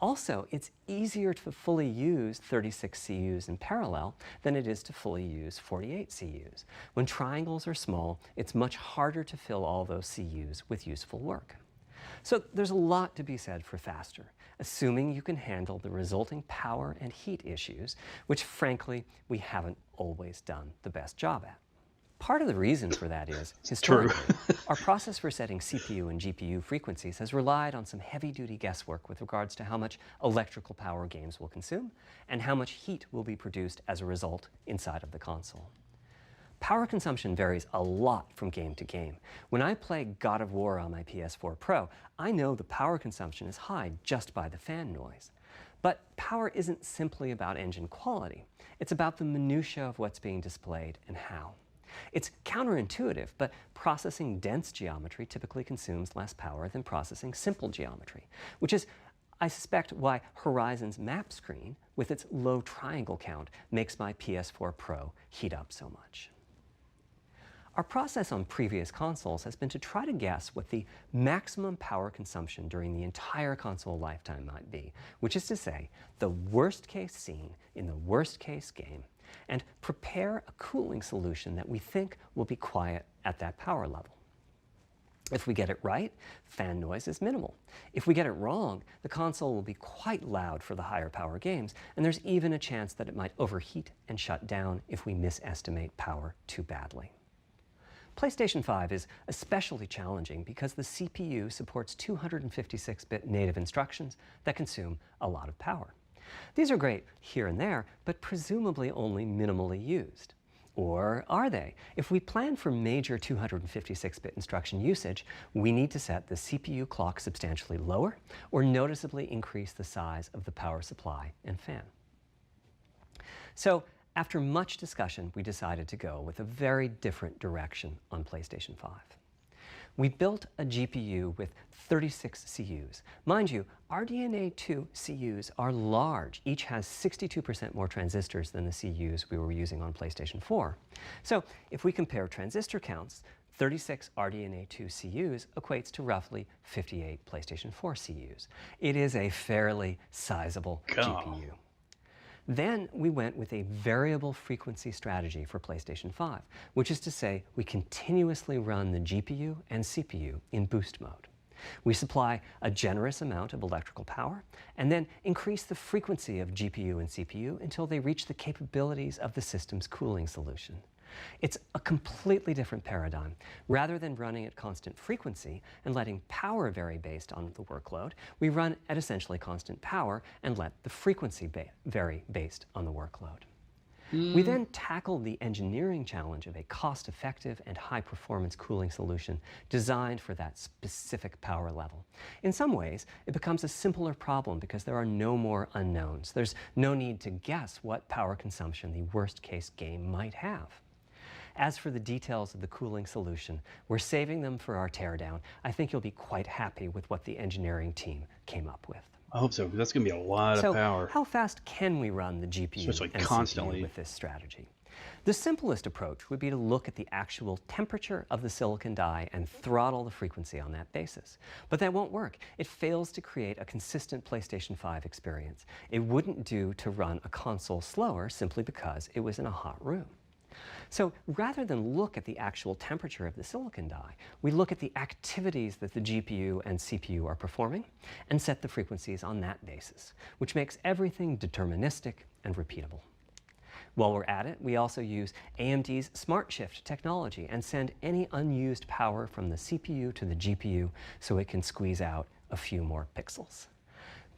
Also, it's easier to fully use 36 CUs in parallel than it is to fully use 48 CUs. When triangles are small, it's much harder to fill all those CUs with useful work. So there's a lot to be said for faster, assuming you can handle the resulting power and heat issues, which frankly, we haven't always done the best job at. Part of the reason for that is, historically, our process for setting CPU and GPU frequencies has relied on some heavy-duty guesswork with regards to how much electrical power games will consume and how much heat will be produced as a result inside of the console. Power consumption varies a lot from game to game. When I play God of War on my PS4 Pro, I know the power consumption is high just by the fan noise. But power isn't simply about engine quality. It's about the minutiae of what's being displayed and how. It's counterintuitive, but processing dense geometry typically consumes less power than processing simple geometry, which is, I suspect, why Horizon's map screen, with its low triangle count, makes my PS4 Pro heat up so much. Our process on previous consoles has been to try to guess what the maximum power consumption during the entire console lifetime might be, which is to say, the worst case scene in the worst case game, and prepare a cooling solution that we think will be quiet at that power level. If we get it right, fan noise is minimal. If we get it wrong, the console will be quite loud for the higher power games, and there's even a chance that it might overheat and shut down if we misestimate power too badly. PlayStation 5 is especially challenging because the CPU supports 256-bit native instructions that consume a lot of power. These are great here and there, but presumably only minimally used. Or are they? If we plan for major 256-bit instruction usage, we need to set the CPU clock substantially lower or noticeably increase the size of the power supply and fan. So, after much discussion, we decided to go with a very different direction on PlayStation 5. We built a GPU with 36 CUs. Mind you, RDNA 2 CUs are large. Each has 62% more transistors than the CUs we were using on PlayStation 4. So if we compare transistor counts, 36 RDNA 2 CUs equates to roughly 58 PlayStation 4 CUs. It is a fairly sizable GPU. Then we went with a variable frequency strategy for PlayStation 5, which is to say we continuously run the GPU and CPU in boost mode. We supply a generous amount of electrical power and then increase the frequency of GPU and CPU until they reach the capabilities of the system's cooling solution. It's a completely different paradigm. Rather than running at constant frequency and letting power vary based on the workload, we run at essentially constant power and let the frequency vary based on the workload. We then tackled the engineering challenge of a cost-effective and high-performance cooling solution designed for that specific power level. In some ways, it becomes a simpler problem because there are no more unknowns. There's no need to guess what power consumption the worst-case game might have. As for the details of the cooling solution, we're saving them for our teardown. I think you'll be quite happy with what the engineering team came up with. I hope so, because that's going to be a lot of power. How fast can we run the GPU Especially and constantly CPU with this strategy? The simplest approach would be to look at the actual temperature of the silicon die and throttle the frequency on that basis. But that won't work. It fails to create a consistent PlayStation 5 experience. It wouldn't do to run a console slower simply because it was in a hot room. So rather than look at the actual temperature of the silicon die, we look at the activities that the GPU and CPU are performing and set the frequencies on that basis, which makes everything deterministic and repeatable. While we're at it, we also use AMD's Smart Shift technology and send any unused power from the CPU to the GPU so it can squeeze out a few more pixels.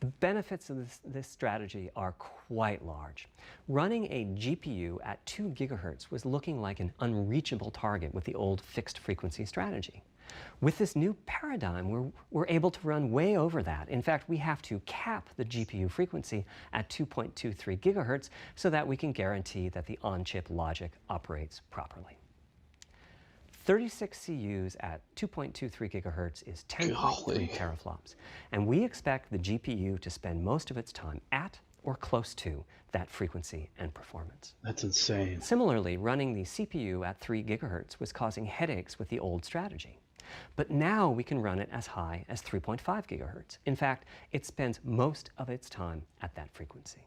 The benefits of this strategy are quite large. Running a GPU at 2 GHz was looking like an unreachable target with the old fixed frequency strategy. With this new paradigm, we're able to run way over that. In fact, we have to cap the GPU frequency at 2.23 gigahertz so that we can guarantee that the on-chip logic operates properly. 36 CUs at 2.23 gigahertz is 10.3 teraflops, and we expect the GPU to spend most of its time at or close to that frequency and performance. That's insane. Similarly, running the CPU at 3 gigahertz was causing headaches with the old strategy. But now we can run it as high as 3.5 gigahertz. In fact, it spends most of its time at that frequency.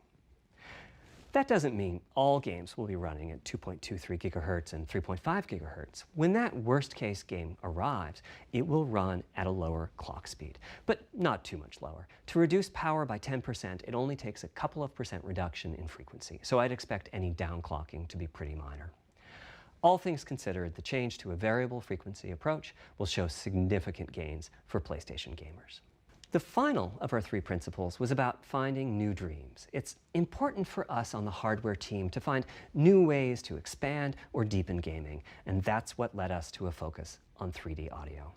That doesn't mean all games will be running at 2.23 gigahertz and 3.5 gigahertz. When that worst-case game arrives, it will run at a lower clock speed, but not too much lower. To reduce power by 10%, it only takes a couple of percent reduction in frequency, so I'd expect any downclocking to be pretty minor. All things considered, the change to a variable frequency approach will show significant gains for PlayStation gamers. The final of our 3 principles was about finding new dreams. It's important for us on the hardware team to find new ways to expand or deepen gaming, and that's what led us to a focus on 3D audio.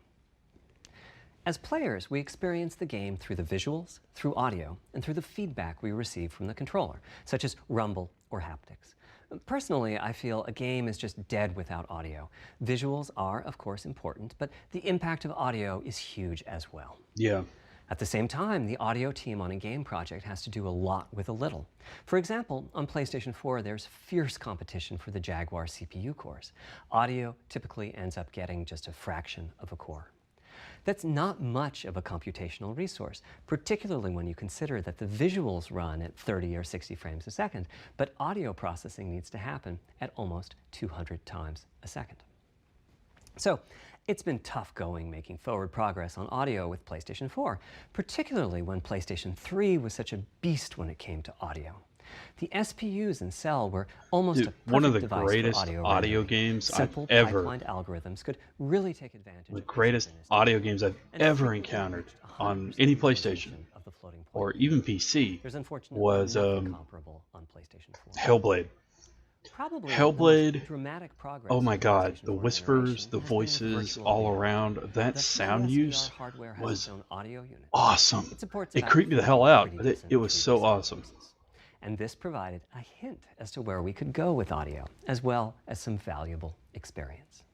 As players, we experience the game through the visuals, through audio, and through the feedback we receive from the controller, such as rumble or haptics. Personally, I feel a game is just dead without audio. Visuals are, of course, important, but the impact of audio is huge as well. Yeah. At the same time, the audio team on a game project has to do a lot with a little. For example, on PlayStation 4, there's fierce competition for the Jaguar CPU cores. Audio typically ends up getting just a fraction of a core. That's not much of a computational resource, particularly when you consider that the visuals run at 30 or 60 frames a second, but audio processing needs to happen at almost 200 times a second. So it's been tough going making forward progress on audio with PlayStation 4, particularly when PlayStation 3 was such a beast when it came to audio. The SPUs in Cell were almost a perfect one of the device greatest for audio games Simple I've ever. pipelined algorithms could really take advantage The of greatest asynchronous audio data games I've and ever frequently encountered reached on 100% any resolution PlayStation of the floating point or wave. even PC There's unfortunately was nothing comparable on PlayStation 4. Hellblade. Probably Hellblade, the most dramatic progress oh my in god, PlayStation the 4 whispers, generation the has been with voices virtual all reality. around, that The sound 3DS use VR hardware has was its own audio unit. awesome. It supports It about creeped me the 40 hell out, 3D but it was 3D so sound awesome. sources. And this provided a hint as to where we could go with audio, as well as some valuable experience.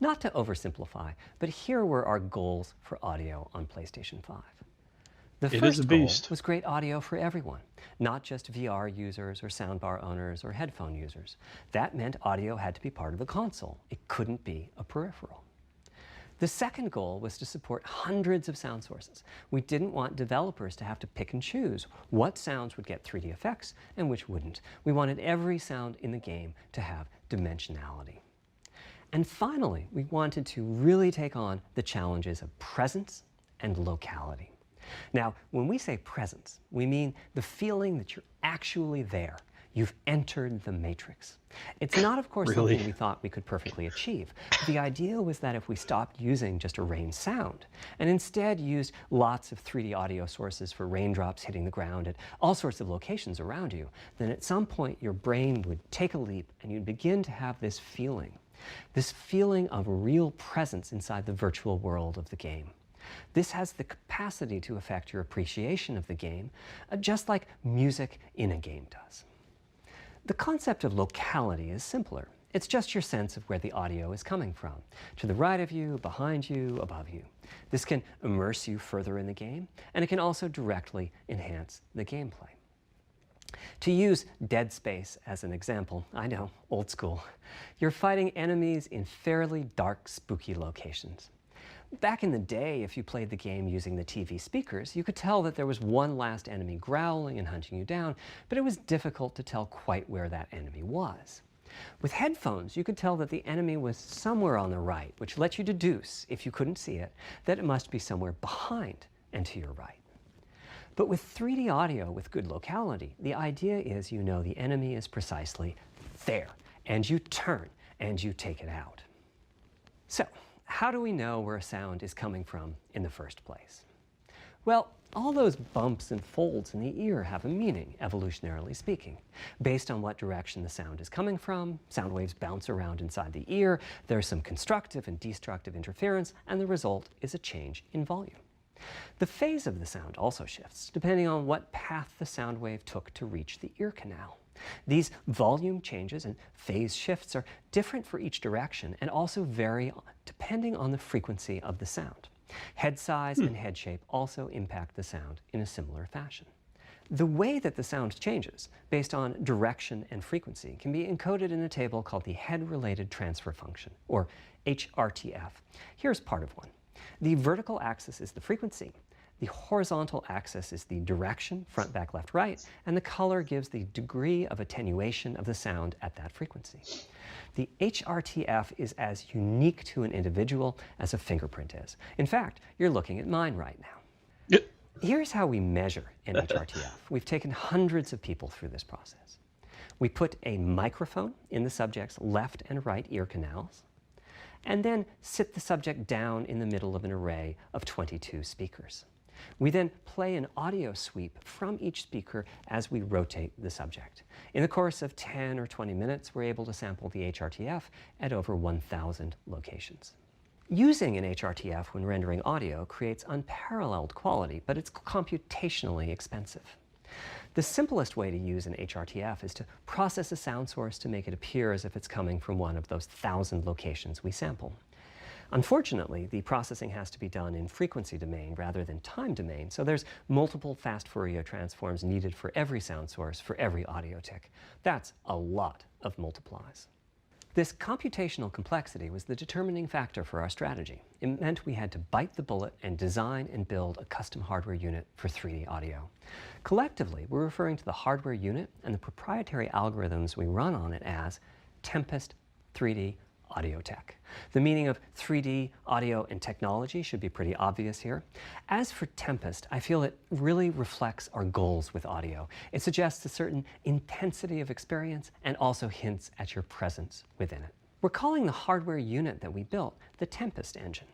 Not to oversimplify, but here were our goals for audio on PlayStation 5. The It is first a goal beast. was great audio for everyone, not just VR users or soundbar owners or headphone users. That meant audio had to be part of the console. It couldn't be a peripheral. The second goal was to support hundreds of sound sources. We didn't want developers to have to pick and choose what sounds would get 3D effects and which wouldn't. We wanted every sound in the game to have dimensionality. And finally, we wanted to really take on the challenges of presence and locality. Now, when we say presence, we mean the feeling that you're actually there. You've entered the matrix. It's not, of course, Really? something we thought we could perfectly achieve. The idea was that if we stopped using just a rain sound and instead used lots of 3D audio sources for raindrops hitting the ground at all sorts of locations around you, then at some point your brain would take a leap and you'd begin to have this feeling of real presence inside the virtual world of the game. This has the capacity to affect your appreciation of the game, just like music in a game does. The concept of locality is simpler. It's just your sense of where the audio is coming from, to the right of you, behind you, above you. This can immerse you further in the game, and it can also directly enhance the gameplay. To use Dead Space as an example, I know, old school, you're fighting enemies in fairly dark, spooky locations. Back in the day, if you played the game using the TV speakers, you could tell that there was one last enemy growling and hunting you down, but it was difficult to tell quite where that enemy was. With headphones, you could tell that the enemy was somewhere on the right, which let you deduce, if you couldn't see it, that it must be somewhere behind and to your right. But with 3D audio with good locality, the idea is you know the enemy is precisely there, and you turn and you take it out. So, how do we know where a sound is coming from in the first place? Well, all those bumps and folds in the ear have a meaning, evolutionarily speaking. Based on what direction the sound is coming from, sound waves bounce around inside the ear, there's some constructive and destructive interference, and the result is a change in volume. The phase of the sound also shifts, depending on what path the sound wave took to reach the ear canal. These volume changes and phase shifts are different for each direction and also vary depending on the frequency of the sound. Head size and head shape also impact the sound in a similar fashion. The way that the sound changes, based on direction and frequency, can be encoded in a table called the Head-Related Transfer Function, or HRTF. Here's part of one. The vertical axis is the frequency. The horizontal axis is the direction, front, back, left, right, and the color gives the degree of attenuation of the sound at that frequency. The HRTF is as unique to an individual as a fingerprint is. In fact, you're looking at mine right now. Yep. Here's how we measure an HRTF. We've taken hundreds of people through this process. We put a microphone in the subject's left and right ear canals, and then sit the subject down in the middle of an array of 22 speakers. We then play an audio sweep from each speaker as we rotate the subject. In the course of 10 or 20 minutes, we're able to sample the HRTF at over 1,000 locations. Using an HRTF when rendering audio creates unparalleled quality, but it's computationally expensive. The simplest way to use an HRTF is to process a sound source to make it appear as if it's coming from one of those 1,000 locations we sample. Unfortunately, the processing has to be done in frequency domain rather than time domain, so there's multiple fast Fourier transforms needed for every sound source for every audio tick. That's a lot of multiplies. This computational complexity was the determining factor for our strategy. It meant we had to bite the bullet and design and build a custom hardware unit for 3D audio. Collectively, we're referring to the hardware unit and the proprietary algorithms we run on it as Tempest 3D Audio Tech. The meaning of 3D audio and technology should be pretty obvious here. As for Tempest, I feel it really reflects our goals with audio. It suggests a certain intensity of experience and also hints at your presence within it. We're calling the hardware unit that we built the Tempest engine.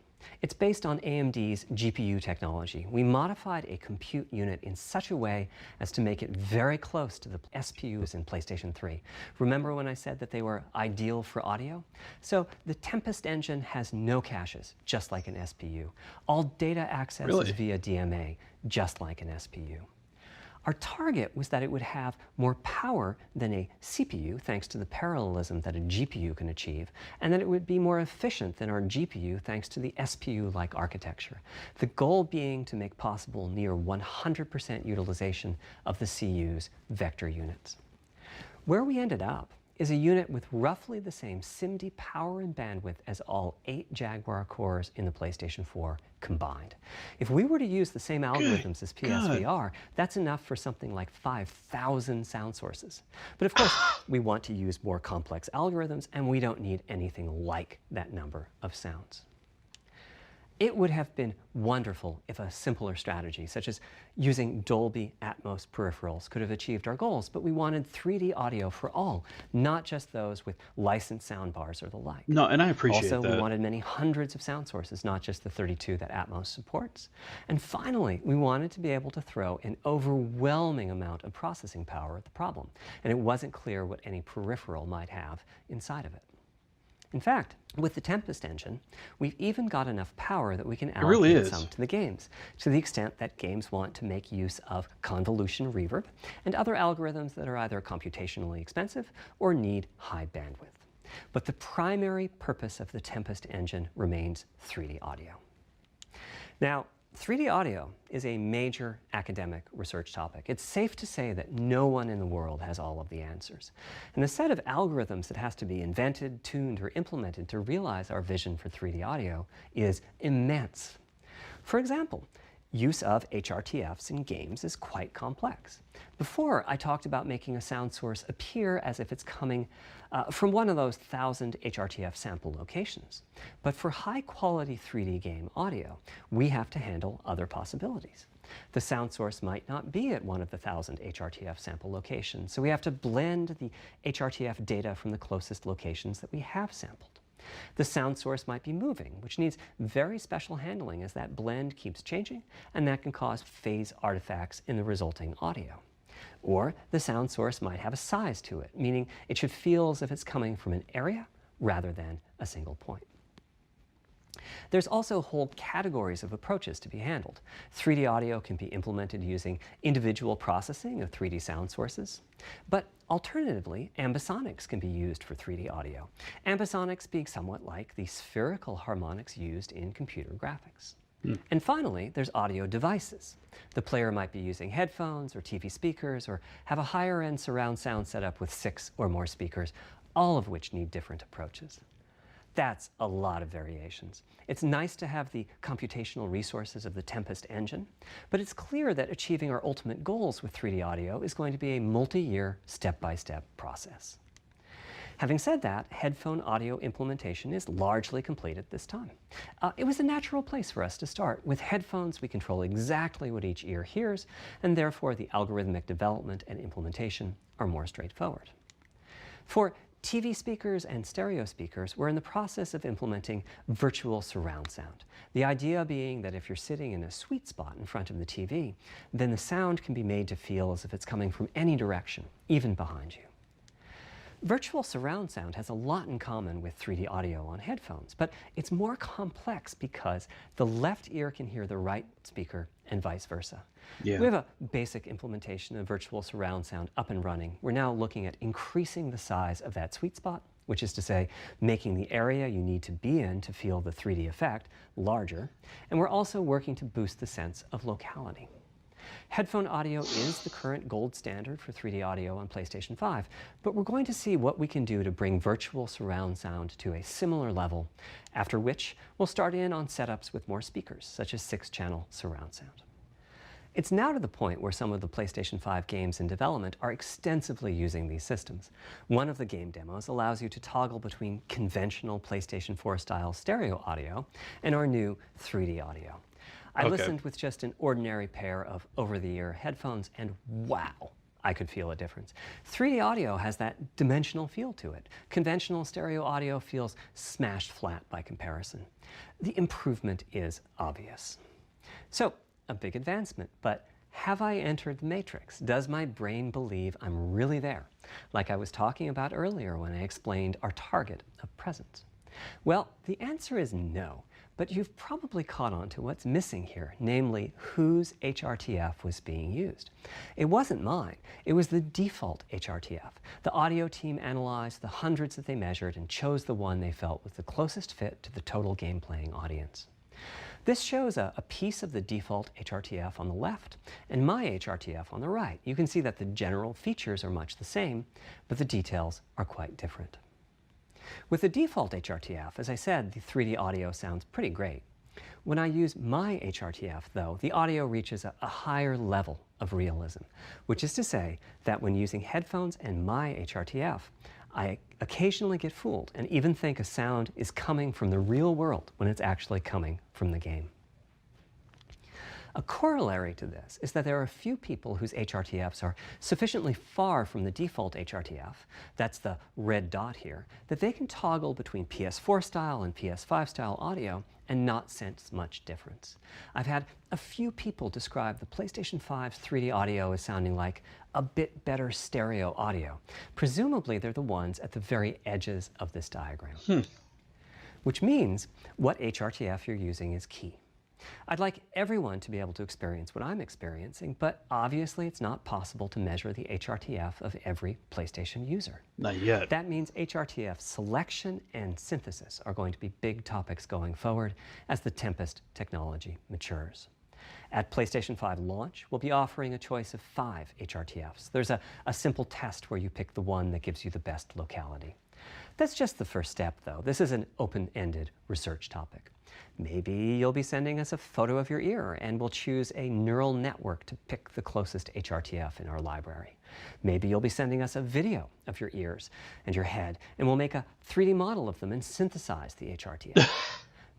It's based on AMD's GPU technology. We modified a compute unit in such a way as to make it very close to the SPUs in PlayStation 3. Remember when I said that they were ideal for audio? So the Tempest engine has no caches, just like an SPU. All data access is via DMA, just like an SPU. Our target was that it would have more power than a CPU, thanks to the parallelism that a GPU can achieve, and that it would be more efficient than our GPU, thanks to the SPU-like architecture. The goal being to make possible near 100% utilization of the CU's vector units. Where we ended up is a unit with roughly the same SIMD power and bandwidth as all 8 Jaguar cores in the PlayStation 4 combined. If we were to use the same algorithms as PSVR, that's enough for something like 5,000 sound sources. But of course, we want to use more complex algorithms, and we don't need anything like that number of sounds. It would have been wonderful if a simpler strategy, such as using Dolby Atmos peripherals, could have achieved our goals, but we wanted 3D audio for all, not just those with licensed soundbars or the like. No, and I appreciate that. Also, we wanted many hundreds of sound sources, not just the 32 that Atmos supports. And finally, we wanted to be able to throw an overwhelming amount of processing power at the problem, and it wasn't clear what any peripheral might have inside of it. In fact, with the Tempest engine, we've even got enough power that we can allocate some to the games, to the extent that games want to make use of convolution reverb and other algorithms that are either computationally expensive or need high bandwidth. But the primary purpose of the Tempest engine remains 3D audio. Now, 3D audio is a major academic research topic. It's safe to say that no one in the world has all of the answers. And the set of algorithms that has to be invented, tuned, or implemented to realize our vision for 3D audio is immense. For example, use of HRTFs in games is quite complex. Before, I talked about making a sound source appear as if it's coming from one of those 1,000 HRTF sample locations. But for high-quality 3D game audio, we have to handle other possibilities. The sound source might not be at one of the 1,000 HRTF sample locations, so we have to blend the HRTF data from the closest locations that we have sampled. The sound source might be moving, which needs very special handling as that blend keeps changing, and that can cause phase artifacts in the resulting audio. Or the sound source might have a size to it, meaning it should feel as if it's coming from an area rather than a single point. There's also whole categories of approaches to be handled. 3D audio can be implemented using individual processing of 3D sound sources. But alternatively, ambisonics can be used for 3D audio. Ambisonics being somewhat like the spherical harmonics used in computer graphics. And finally, there's audio devices. The player might be using headphones or TV speakers or have a higher-end surround sound setup with 6 or more speakers, all of which need different approaches. That's a lot of variations. It's nice to have the computational resources of the Tempest engine, but it's clear that achieving our ultimate goals with 3D audio is going to be a multi-year, step-by-step process. Having said that, headphone audio implementation is largely complete at this time. It was a natural place for us to start. With headphones, we control exactly what each ear hears, and therefore the algorithmic development and implementation are more straightforward. For TV speakers and stereo speakers, we're in the process of implementing virtual surround sound. The idea being that if you're sitting in a sweet spot in front of the TV, then the sound can be made to feel as if it's coming from any direction, even behind you. Virtual surround sound has a lot in common with 3D audio on headphones, but it's more complex because the left ear can hear the right speaker and vice versa. Yeah. We have a basic implementation of virtual surround sound up and running. We're now looking at increasing the size of that sweet spot, which is to say, making the area you need to be in to feel the 3D effect larger, and we're also working to boost the sense of locality. Headphone audio is the current gold standard for 3D audio on PlayStation 5, but we're going to see what we can do to bring virtual surround sound to a similar level, after which we'll start in on setups with more speakers, such as 6-channel surround sound. It's now to the point where some of the PlayStation 5 games in development are extensively using these systems. One of the game demos allows you to toggle between conventional PlayStation 4 style stereo audio and our new 3D audio. I listened with just an ordinary pair of over-the-ear headphones, and wow, I could feel a difference. 3D audio has that dimensional feel to it. Conventional stereo audio feels smashed flat by comparison. The improvement is obvious. So, a big advancement, but have I entered the matrix? Does my brain believe I'm really there? Like I was talking about earlier when I explained our target of presence. Well, the answer is no. But you've probably caught on to what's missing here, namely whose HRTF was being used. It wasn't mine, it was the default HRTF. The audio team analyzed the hundreds that they measured and chose the one they felt was the closest fit to the total game-playing audience. This shows a piece of the default HRTF on the left and my HRTF on the right. You can see that the general features are much the same, but the details are quite different. With the default HRTF, as I said, the 3D audio sounds pretty great. When I use my HRTF, though, the audio reaches a higher level of realism, which is to say that when using headphones and my HRTF, I occasionally get fooled and even think a sound is coming from the real world when it's actually coming from the game. A corollary to this is that there are a few people whose HRTFs are sufficiently far from the default HRTF, that's the red dot here, that they can toggle between PS4 style and PS5 style audio and not sense much difference. I've had a few people describe the PlayStation 5's 3D audio as sounding like a bit better stereo audio. Presumably they're the ones at the very edges of this diagram. Which means what HRTF you're using is key. I'd like everyone to be able to experience what I'm experiencing, but obviously it's not possible to measure the HRTF of every PlayStation user. Not yet. That means HRTF selection and synthesis are going to be big topics going forward as the Tempest technology matures. At PlayStation 5 launch, we'll be offering a choice of 5 HRTFs. There's a simple test where you pick the one that gives you the best locality. That's just the first step, though. This is an open-ended research topic. Maybe you'll be sending us a photo of your ear and we'll choose a neural network to pick the closest HRTF in our library. Maybe you'll be sending us a video of your ears and your head and we'll make a 3D model of them and synthesize the HRTF.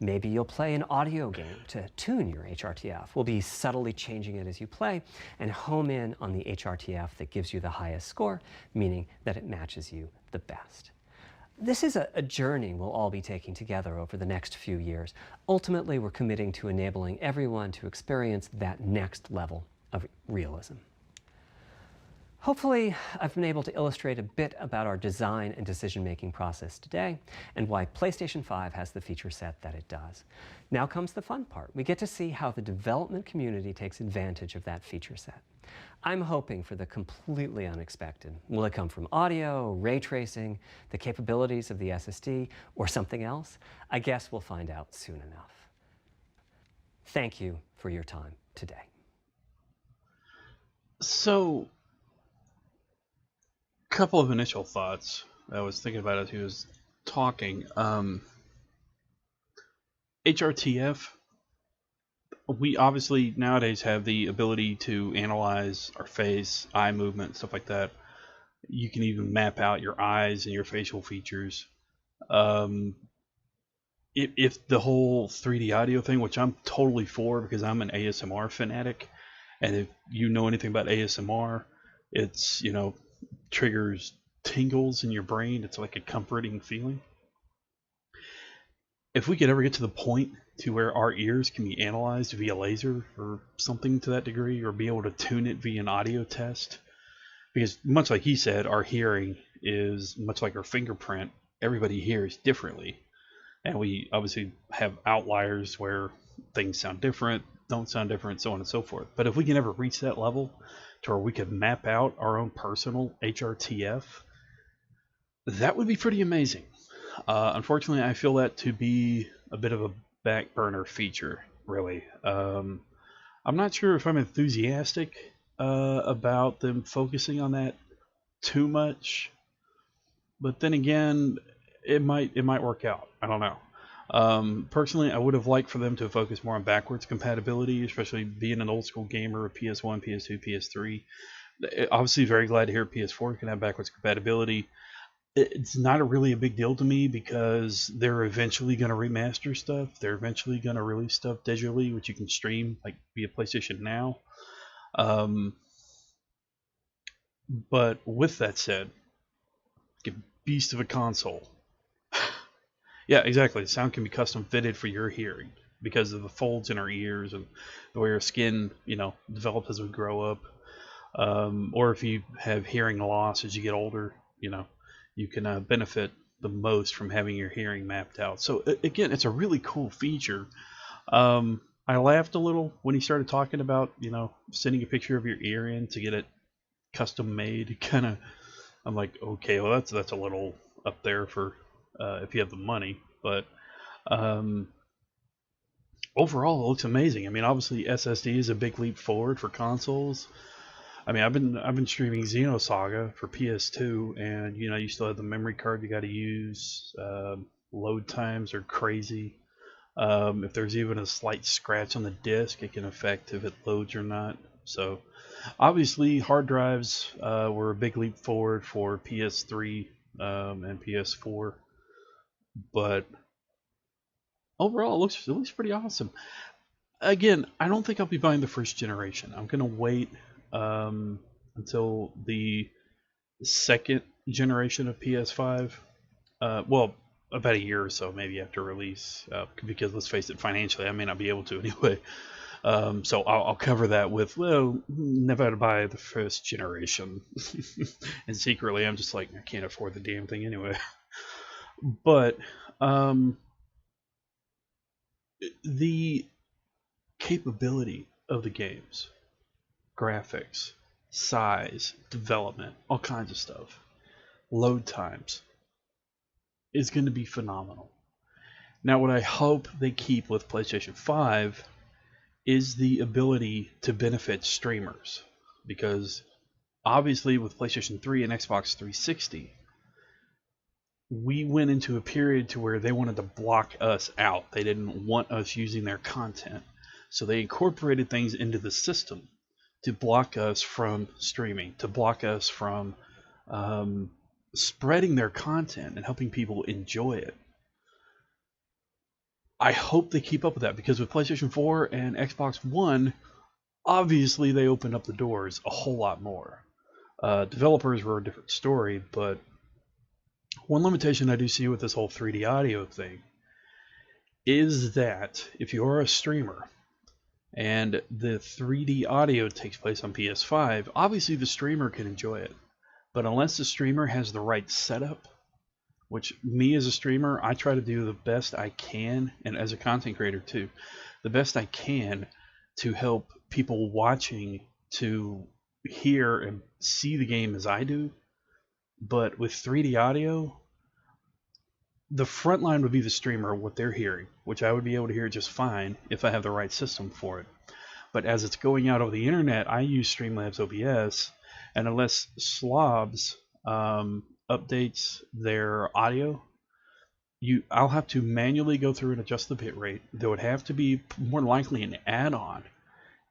Maybe you'll play an audio game to tune your HRTF. We'll be subtly changing it as you play and home in on the HRTF that gives you the highest score, meaning that it matches you the best. This is a journey we'll all be taking together over the next few years. Ultimately, we're committing to enabling everyone to experience that next level of realism. Hopefully, I've been able to illustrate a bit about our design and decision-making process today and why PlayStation 5 has the feature set that it does. Now comes the fun part. We get to see how the development community takes advantage of that feature set. I'm hoping for the completely unexpected. Will it come from audio, ray tracing, the capabilities of the SSD, or something else? I guess we'll find out soon enough. Thank you for your time today. So, couple of initial thoughts I was thinking about as he was talking. HRTF, we obviously nowadays have the ability to analyze our face, eye movement, stuff like that. You can even map out your eyes and your facial features. If the whole 3D audio thing, which I'm totally for because I'm an ASMR fanatic, and if you know anything about ASMR, it's, you know, triggers tingles in your brain. It's like a comforting feeling. If we could ever get to the point to where our ears can be analyzed via laser or something to that degree, or be able to tune it via an audio test, because much like he said, our hearing is much like our fingerprint. Everybody hears differently, and we obviously have outliers where things sound different, don't sound different, so on and so forth. But if we can ever reach that level to where we could map out our own personal HRTF, that would be pretty amazing. Unfortunately, I feel that to be a bit of a back burner feature, really. I'm not sure if I'm enthusiastic about them focusing on that too much, but then again, it might work out. I don't know. Personally, I would have liked for them to focus more on backwards compatibility, especially being an old school gamer of PS1, PS2, PS3. Obviously, very glad to hear PS4 can have backwards compatibility. It's not really a big deal to me because they're eventually going to remaster stuff. They're eventually going to release stuff digitally, which you can stream like via PlayStation Now. But with that said, get beast of a console. Yeah, exactly. The sound can be custom fitted for your hearing because of the folds in our ears and the way our skin, you know, develops as we grow up. Or if you have hearing loss as you get older, you know, you can benefit the most from having your hearing mapped out. So again, it's a really cool feature. I laughed a little when he started talking about, you know, sending a picture of your ear in to get it custom made. Kind of, I'm like, okay, well that's a little up there for if you have the money, but overall it looks amazing. I mean, obviously SSD is a big leap forward for consoles. I mean, I've been streaming Xenosaga for PS2, and you know, you still have the memory card you got to use. Load times are crazy. If there's even a slight scratch on the disc, it can affect if it loads or not. So, obviously, hard drives were a big leap forward for PS3 and PS4, but overall, it looks pretty awesome. Again, I don't think I'll be buying the first generation. I'm gonna wait until the second generation of PS5. Well, about a year or so, maybe after release, because let's face it, financially, I may not be able to anyway. So I'll cover that with, well, never to buy the first generation. And secretly, I'm just like, I can't afford the damn thing anyway. But the capability of the games, graphics, size, development, all kinds of stuff, load times, is going to be phenomenal. Now, what I hope they keep with PlayStation 5 is the ability to benefit streamers, because obviously with PlayStation 3 and Xbox 360, we went into a period to where they wanted to block us out. They didn't want us using their content. So they incorporated things into the system to block us from streaming, to block us from spreading their content and helping people enjoy it. I hope they keep up with that, because with PlayStation 4 and Xbox One, obviously they opened up the doors a whole lot more. Developers were a different story, but One limitation I do see with this whole 3D audio thing is that if you are a streamer and the 3D audio takes place on PS5, obviously the streamer can enjoy it. But unless the streamer has the right setup, which me as a streamer, I try to do the best I can, and as a content creator too, the best I can to help people watching to hear and see the game as I do. But with 3D audio, the front line would be the streamer, what they're hearing, which I would be able to hear just fine if I have the right system for it. But as it's going out over the internet, I use Streamlabs OBS, and unless Slobs updates their audio, I'll have to manually go through and adjust the bit rate. There would have to be more likely an add-on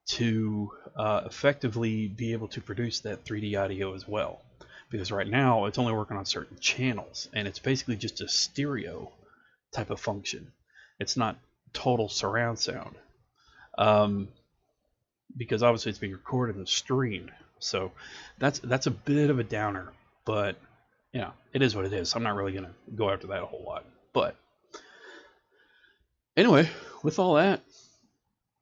to effectively be able to produce that 3D audio as well. Because right now it's only working on certain channels, and it's basically just a stereo type of function. It's not total surround sound. Because obviously it's being recorded and streamed. So that's a bit of a downer, but you know, it is what it is. I'm not really gonna go after that a whole lot. But anyway, with all that,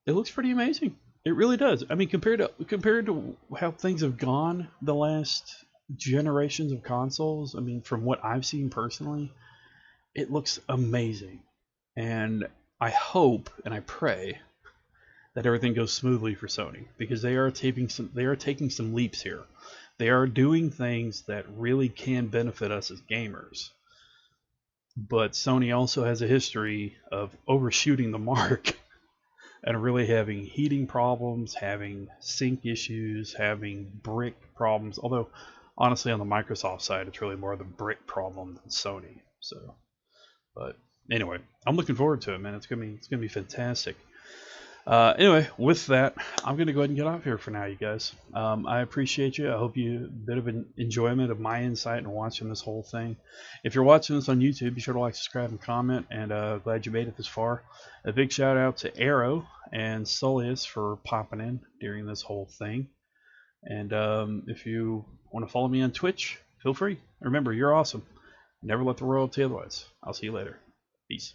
it looks pretty amazing. It really does. I mean, compared to how things have gone the last generations of consoles, I mean, from what I've seen personally, it looks amazing. And I hope and I pray that everything goes smoothly for Sony, because they are taking some leaps here. They are doing things that really can benefit us as gamers. But Sony also has a history of overshooting the mark and really having heating problems, having sync issues, having brick problems. Although, honestly, on the Microsoft side, it's really more the brick problem than Sony. So, but anyway, I'm looking forward to it, man. It's gonna be fantastic. Anyway, with that, I'm going to go ahead and get off here for now, you guys. I appreciate you. I hope you a bit of an enjoyment of my insight and watching this whole thing. If you're watching this on YouTube, be sure to like, subscribe, and comment, and glad you made it this far. A big shout out to Arrow and Solius for popping in during this whole thing. And if you want to follow me on Twitch, feel free. Remember, you're awesome. Never let the world tell you otherwise. I'll see you later. Peace.